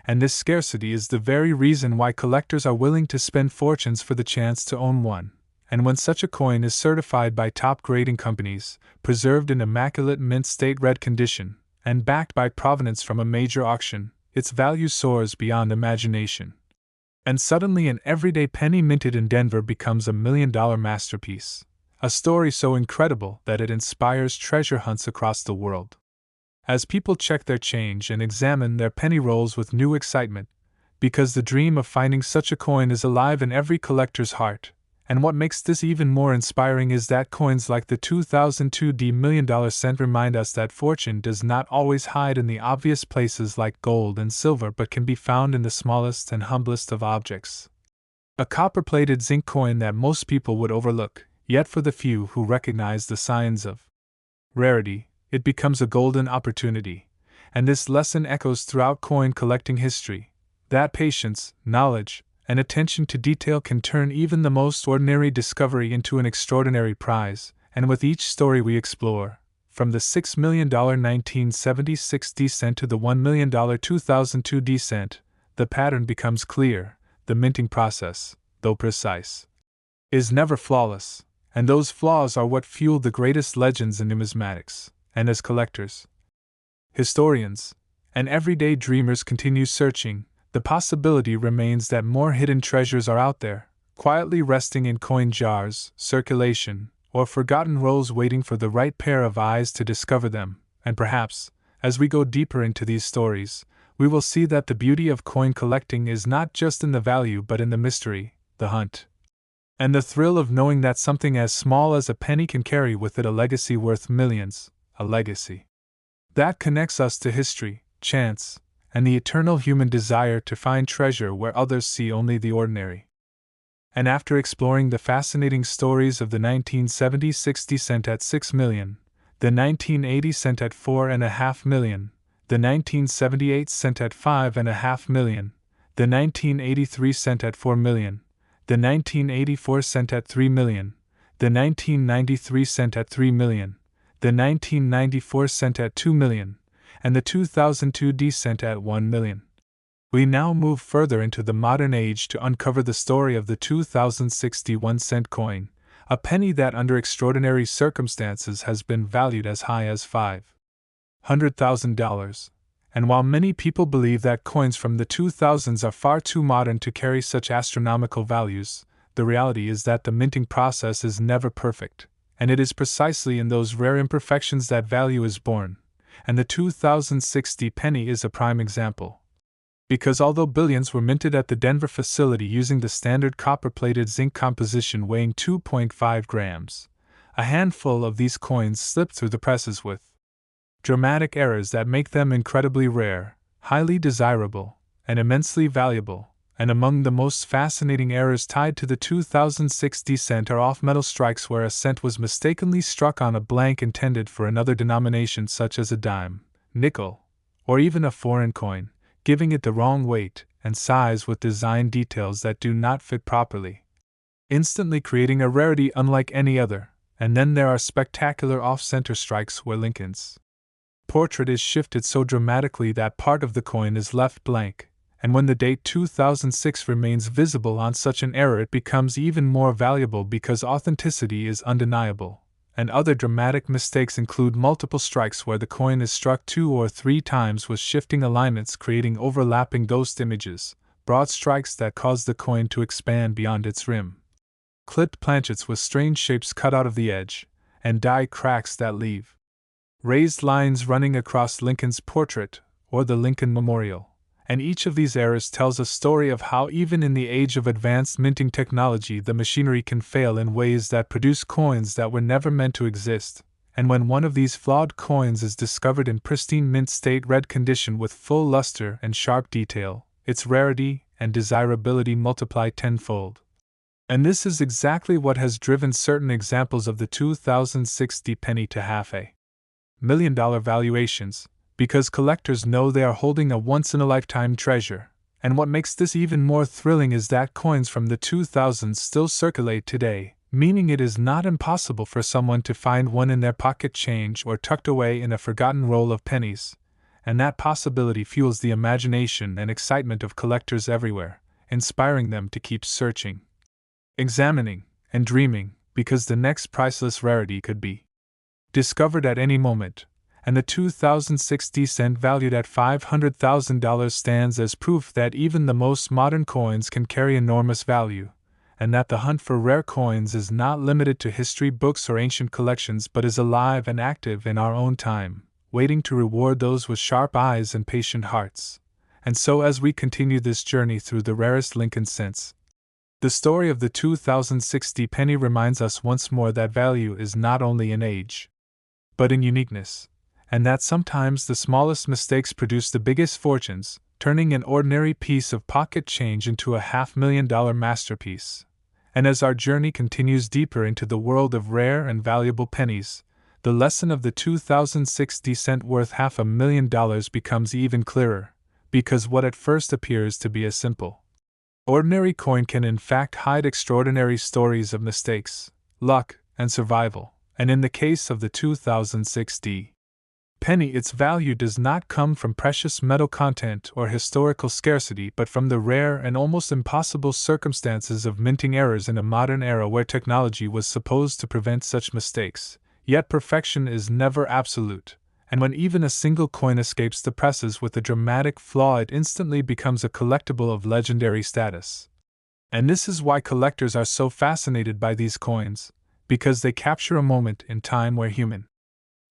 And this scarcity is the very reason why collectors are willing to spend fortunes for the chance to own one. And when such a coin is certified by top grading companies, preserved in immaculate mint state red condition, and backed by provenance from a major auction, its value soars beyond imagination. And suddenly an everyday penny minted in Denver becomes a $1 million masterpiece, a story so incredible that it inspires treasure hunts across the world. As people check their change and examine their penny rolls with new excitement, because the dream of finding such a coin is alive in every collector's heart. And what makes this even more inspiring is that coins like the 2002 $1 million cent remind us that fortune does not always hide in the obvious places like gold and silver but can be found in the smallest and humblest of objects. A copper-plated zinc coin that most people would overlook, yet for the few who recognize the signs of rarity, it becomes a golden opportunity. And this lesson echoes throughout coin collecting history, that patience, knowledge, and attention to detail can turn even the most ordinary discovery into an extraordinary prize. And with each story we explore, from the $6 million 1976 cent to the $1 million 2002 cent, the pattern becomes clear: the minting process, though precise, is never flawless, and those flaws are what fuel the greatest legends in numismatics. And as collectors, historians, and everyday dreamers continue searching, the possibility remains that more hidden treasures are out there, quietly resting in coin jars, circulation, or forgotten rolls, waiting for the right pair of eyes to discover them. And perhaps, as we go deeper into these stories, we will see that the beauty of coin collecting is not just in the value but in the mystery, the hunt, And the thrill of knowing that something as small as a penny can carry with it a legacy worth millions, a legacy that connects us to history, chance, and the eternal human desire to find treasure where others see only the ordinary. And after exploring the fascinating stories of the 1970 60 cent at 6 million, the 1980 cent at 4.5 million, the 1978 cent at 5.5 million, the 1983 cent at 4 million, the 1984 cent at 3 million, the 1993 cent at 3 million, the 1994 cent at 2 million, and the 2002 cent at 1 million. We now move further into the modern age to uncover the story of the 2061 cent coin, a penny that under extraordinary circumstances has been valued as high as $500,000. And while many people believe that coins from the 2000s are far too modern to carry such astronomical values, the reality is that the minting process is never perfect, and it is precisely in those rare imperfections that value is born, and the 2060 penny is a prime example. Because although billions were minted at the Denver facility using the standard copper-plated zinc composition weighing 2.5 grams, a handful of these coins slipped through the presses with dramatic errors that make them incredibly rare, highly desirable, and immensely valuable. And among the most fascinating errors tied to the 2060 cent are off-metal strikes where a cent was mistakenly struck on a blank intended for another denomination such as a dime, nickel, or even a foreign coin, giving it the wrong weight and size with design details that do not fit properly, instantly creating a rarity unlike any other. And then there are spectacular off-center strikes where Lincoln's portrait is shifted so dramatically that part of the coin is left blank, and when the date 2006 remains visible on such an error it becomes even more valuable because authenticity is undeniable. And other dramatic mistakes include multiple strikes where the coin is struck 2 or 3 times with shifting alignments creating overlapping ghost images, broad strikes that cause the coin to expand beyond its rim, clipped planchets with strange shapes cut out of the edge, and die cracks that leave raised lines running across Lincoln's portrait or the Lincoln Memorial. And each of these errors tells a story of how even in the age of advanced minting technology the machinery can fail in ways that produce coins that were never meant to exist. And when one of these flawed coins is discovered in pristine mint state red condition with full luster and sharp detail, its rarity and desirability multiply tenfold. And this is exactly what has driven certain examples of the 2060 penny to $500,000 valuations, because collectors know they are holding a once-in-a-lifetime treasure. And what makes this even more thrilling is that coins from the 2000s still circulate today, meaning it is not impossible for someone to find one in their pocket change or tucked away in a forgotten roll of pennies. And that possibility fuels the imagination and excitement of collectors everywhere, inspiring them to keep searching, examining, and dreaming, because the next priceless rarity could be discovered at any moment. And the 2060 cent valued at $500,000 stands as proof that even the most modern coins can carry enormous value, and that the hunt for rare coins is not limited to history books or ancient collections but is alive and active in our own time, waiting to reward those with sharp eyes and patient hearts. And so as we continue this journey through the rarest Lincoln cents, the story of the 2060 penny reminds us once more that value is not only in age, but in uniqueness, and that sometimes the smallest mistakes produce the biggest fortunes, turning an ordinary piece of pocket change into a $500,000 masterpiece. And as our journey continues deeper into the world of rare and valuable pennies, the lesson of the 2060 cent worth $500,000 becomes even clearer, because what at first appears to be a simple, ordinary coin can in fact hide extraordinary stories of mistakes, luck, and survival. And in the case of the 2060 penny, its value does not come from precious metal content or historical scarcity but from the rare and almost impossible circumstances of minting errors in a modern era where technology was supposed to prevent such mistakes. Yet perfection is never absolute, and when even a single coin escapes the presses with a dramatic flaw it instantly becomes a collectible of legendary status. And this is why collectors are so fascinated by these coins, because they capture a moment in time where human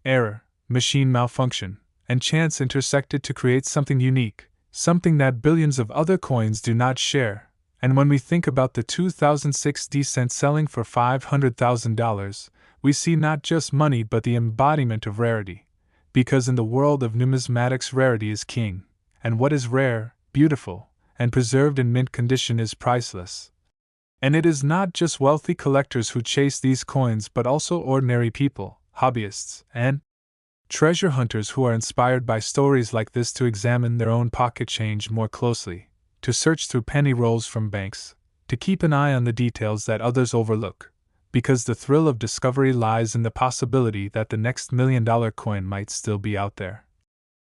error, machine malfunction, and chance intersected to create something unique, something that billions of other coins do not share. And when we think about the 2006 cent selling for $500,000, we see not just money but the embodiment of rarity. Because in the world of numismatics, rarity is king, and what is rare, beautiful, and preserved in mint condition is priceless. And it is not just wealthy collectors who chase these coins but also ordinary people, hobbyists, and treasure hunters who are inspired by stories like this to examine their own pocket change more closely, to search through penny rolls from banks, to keep an eye on the details that others overlook, because the thrill of discovery lies in the possibility that the next $1 million coin might still be out there.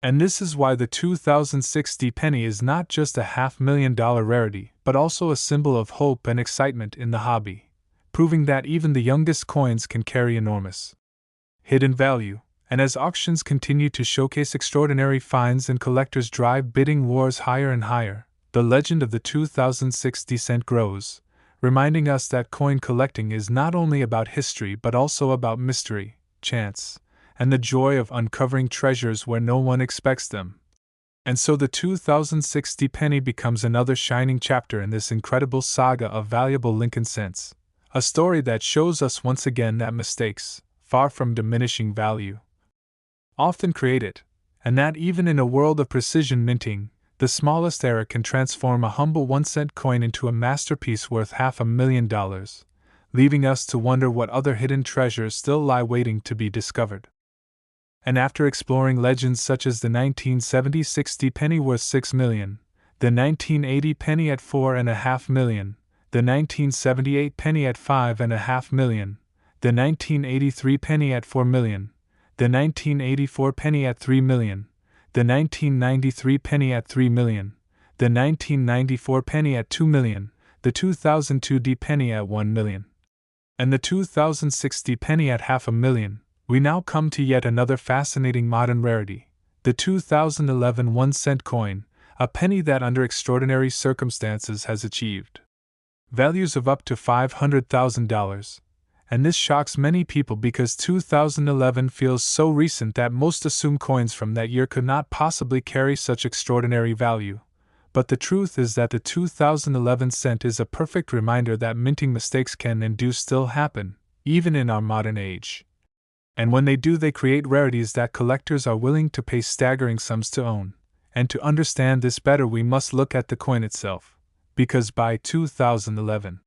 And this is why the 2006 penny is not just a $500,000 rarity, but also a symbol of hope and excitement in the hobby, proving that even the youngest coins can carry enormous hidden value. And as auctions continue to showcase extraordinary finds and collectors drive bidding wars higher and higher, the legend of the 2006 cent grows, reminding us that coin collecting is not only about history but also about mystery, chance, and the joy of uncovering treasures where no one expects them. And so the 2006 penny becomes another shining chapter in this incredible saga of valuable Lincoln cents, a story that shows us once again that mistakes, far from diminishing value, often create it, and that even in a world of precision minting, the smallest error can transform a humble 1-cent coin into a masterpiece worth $500,000, leaving us to wonder what other hidden treasures still lie waiting to be discovered. And after exploring legends such as the 1970 penny worth $6 million, the 1980 penny at $4.5 million, the 1978 penny at $5.5 million, the 1983 penny at $4 million, the 1984 penny at $3 million, the 1993 penny at $3 million, the 1994 penny at $2 million, the 2002 penny at $1 million, and the 2006 penny at $500,000, we now come to yet another fascinating modern rarity, the 2011 1-cent coin, a penny that under extraordinary circumstances has achieved values of up to $500,000. And this shocks many people because 2011 feels so recent that most assume coins from that year could not possibly carry such extraordinary value. But the truth is that the 2011 cent is a perfect reminder that minting mistakes can and do still happen, even in our modern age. And when they do, they create rarities that collectors are willing to pay staggering sums to own. And to understand this better, we must look at the coin itself, because by 2011,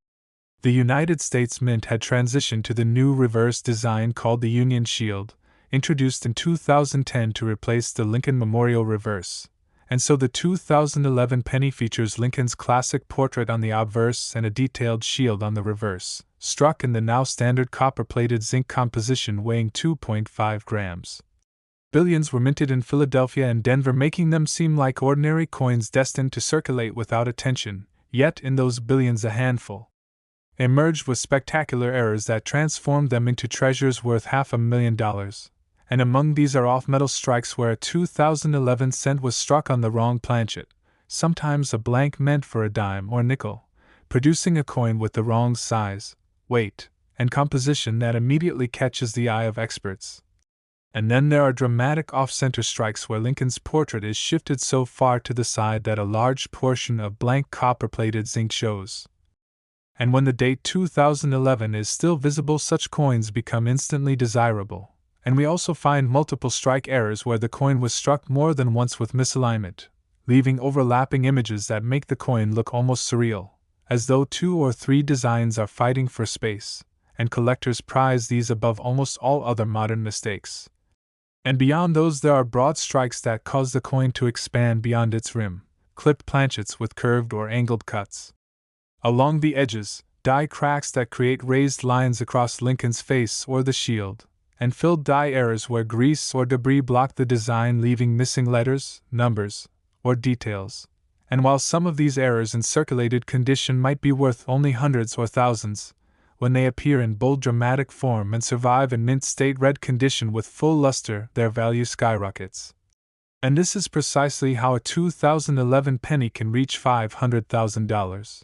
the United States Mint had transitioned to the new reverse design called the Union Shield, introduced in 2010 to replace the Lincoln Memorial Reverse. And so the 2011 penny features Lincoln's classic portrait on the obverse and a detailed shield on the reverse, struck in the now standard copper-plated zinc composition weighing 2.5 grams. Billions were minted in Philadelphia and Denver, making them seem like ordinary coins destined to circulate without attention, yet in those billions a handful emerged with spectacular errors that transformed them into treasures worth $500,000. And among these are off-metal strikes where a 2011 cent was struck on the wrong planchet, sometimes a blank meant for a dime or nickel, producing a coin with the wrong size, weight, and composition that immediately catches the eye of experts. And then there are dramatic off-center strikes where Lincoln's portrait is shifted so far to the side that a large portion of blank copper-plated zinc shows. And when the date 2011 is still visible, such coins become instantly desirable. And we also find multiple strike errors where the coin was struck more than once with misalignment, leaving overlapping images that make the coin look almost surreal, as though 2 or 3 designs are fighting for space, and collectors prize these above almost all other modern mistakes. And beyond those, there are broad strikes that cause the coin to expand beyond its rim, clipped planchets with curved or angled cuts along the edges, die cracks that create raised lines across Lincoln's face or the shield, and filled die errors where grease or debris block the design, leaving missing letters, numbers, or details. And while some of these errors in circulated condition might be worth only hundreds or thousands, when they appear in bold dramatic form and survive in mint state red condition with full luster, their value skyrockets. And this is precisely how a 2011 penny can reach $500,000.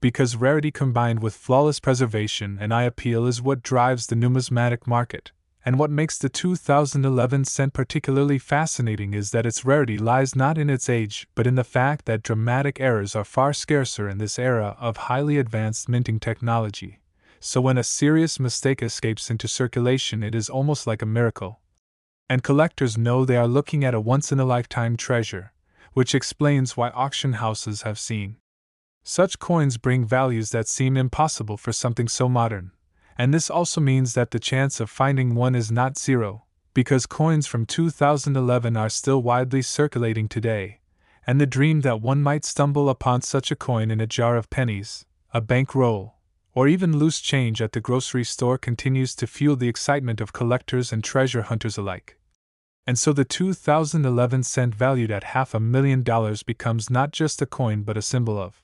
Because rarity combined with flawless preservation and eye appeal is what drives the numismatic market, And what makes the 2011 cent particularly fascinating is that its rarity lies not in its age but in the fact that dramatic errors are far scarcer in this era of highly advanced minting technology. So when a serious mistake escapes into circulation, it is almost like a miracle. And collectors know they are looking at a once-in-a-lifetime treasure, which explains why auction houses have seen such coins bring values that seem impossible for something so modern. And this also means that the chance of finding one is not zero, because coins from 2011 are still widely circulating today, and the dream that one might stumble upon such a coin in a jar of pennies, a bank roll, or even loose change at the grocery store continues to fuel the excitement of collectors and treasure hunters alike. And so the 2011 cent valued at $500,000 becomes not just a coin but a symbol of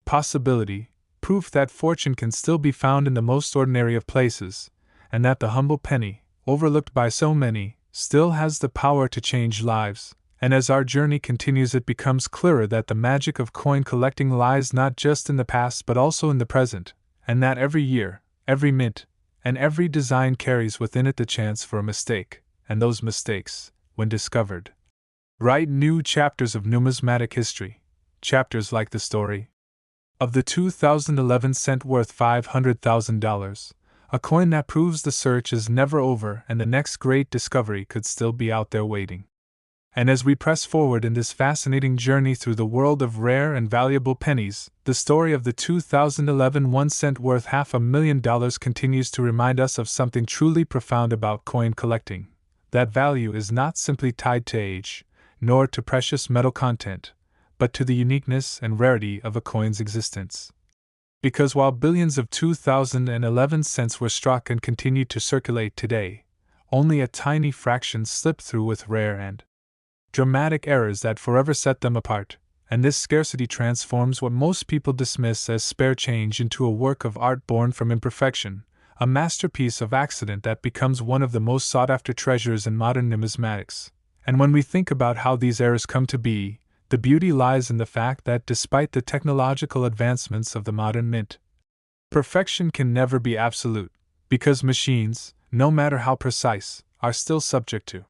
possibility, proof that fortune can still be found in the most ordinary of places, and that the humble penny, overlooked by so many, still has the power to change lives. And as our journey continues, it becomes clearer that the magic of coin collecting lies not just in the past but also in the present, and that every year, every mint, and every design carries within it the chance for a mistake, and those mistakes, when discovered, write new chapters of numismatic history, chapters like the story of the 2011 cent worth $500,000, a coin that proves the search is never over and the next great discovery could still be out there waiting. And as we press forward in this fascinating journey through the world of rare and valuable pennies, the story of the 2011 1 cent worth $500,000 continues to remind us of something truly profound about coin collecting. That value is not simply tied to age, nor to precious metal content, but to the uniqueness and rarity of a coin's existence. Because while billions of 2011 cents were struck and continue to circulate today, only a tiny fraction slip through with rare and dramatic errors that forever set them apart, and this scarcity transforms what most people dismiss as spare change into a work of art born from imperfection, a masterpiece of accident that becomes one of the most sought-after treasures in modern numismatics. And when we think about how these errors come to be, the beauty lies in the fact that despite the technological advancements of the modern mint, perfection can never be absolute, because machines, no matter how precise, are still subject to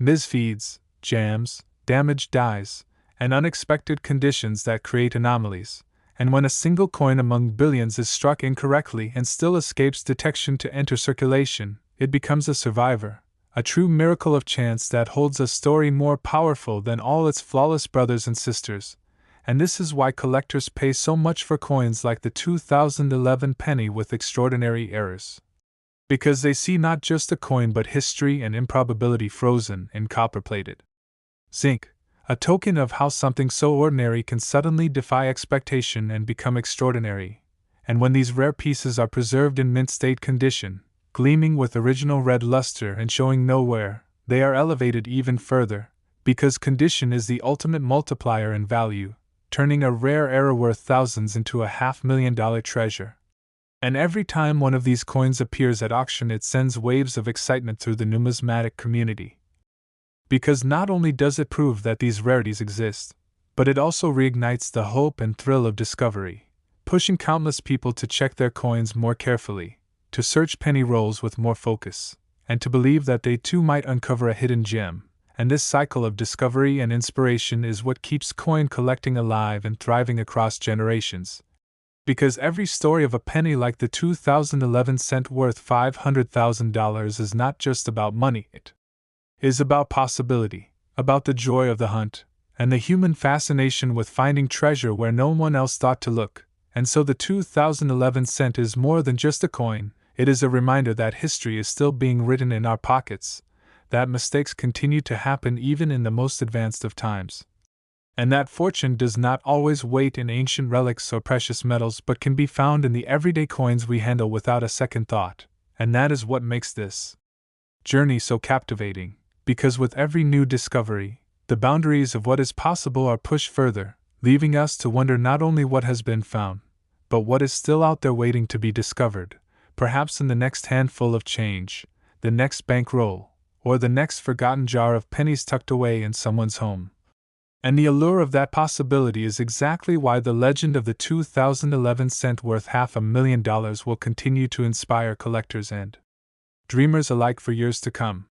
misfeeds, jams, damaged dies, and unexpected conditions that create anomalies. And when a single coin among billions is struck incorrectly and still escapes detection to enter circulation, it becomes a survivor, a true miracle of chance that holds a story more powerful than all its flawless brothers and sisters. And this is why collectors pay so much for coins like the 2011 penny with extraordinary errors. Because they see not just a coin but history and improbability frozen in copper-plated zinc, a token of how something so ordinary can suddenly defy expectation and become extraordinary. And when these rare pieces are preserved in mint state condition, gleaming with original red luster and showing no wear, they are elevated even further, because condition is the ultimate multiplier in value, turning a rare error worth thousands into a $500,000 treasure. And every time one of these coins appears at auction, it sends waves of excitement through the numismatic community. Because not only does it prove that these rarities exist, but it also reignites the hope and thrill of discovery, pushing countless people to check their coins more carefully, to search penny rolls with more focus, and to believe that they too might uncover a hidden gem. And this cycle of discovery and inspiration is what keeps coin collecting alive and thriving across generations. Because every story of a penny like the 2011 cent worth $500,000 is not just about money, it is about possibility, about the joy of the hunt, and the human fascination with finding treasure where no one else thought to look. And so the 2011 cent is more than just a coin. It is a reminder that history is still being written in our pockets, that mistakes continue to happen even in the most advanced of times, and that fortune does not always wait in ancient relics or precious metals but can be found in the everyday coins we handle without a second thought. And that is what makes this journey so captivating, because with every new discovery, the boundaries of what is possible are pushed further, leaving us to wonder not only what has been found, but what is still out there waiting to be discovered, perhaps in the next handful of change, the next bankroll, or the next forgotten jar of pennies tucked away in someone's home. And the allure of that possibility is exactly why the legend of the 2011 cent worth $500,000 will continue to inspire collectors and dreamers alike for years to come.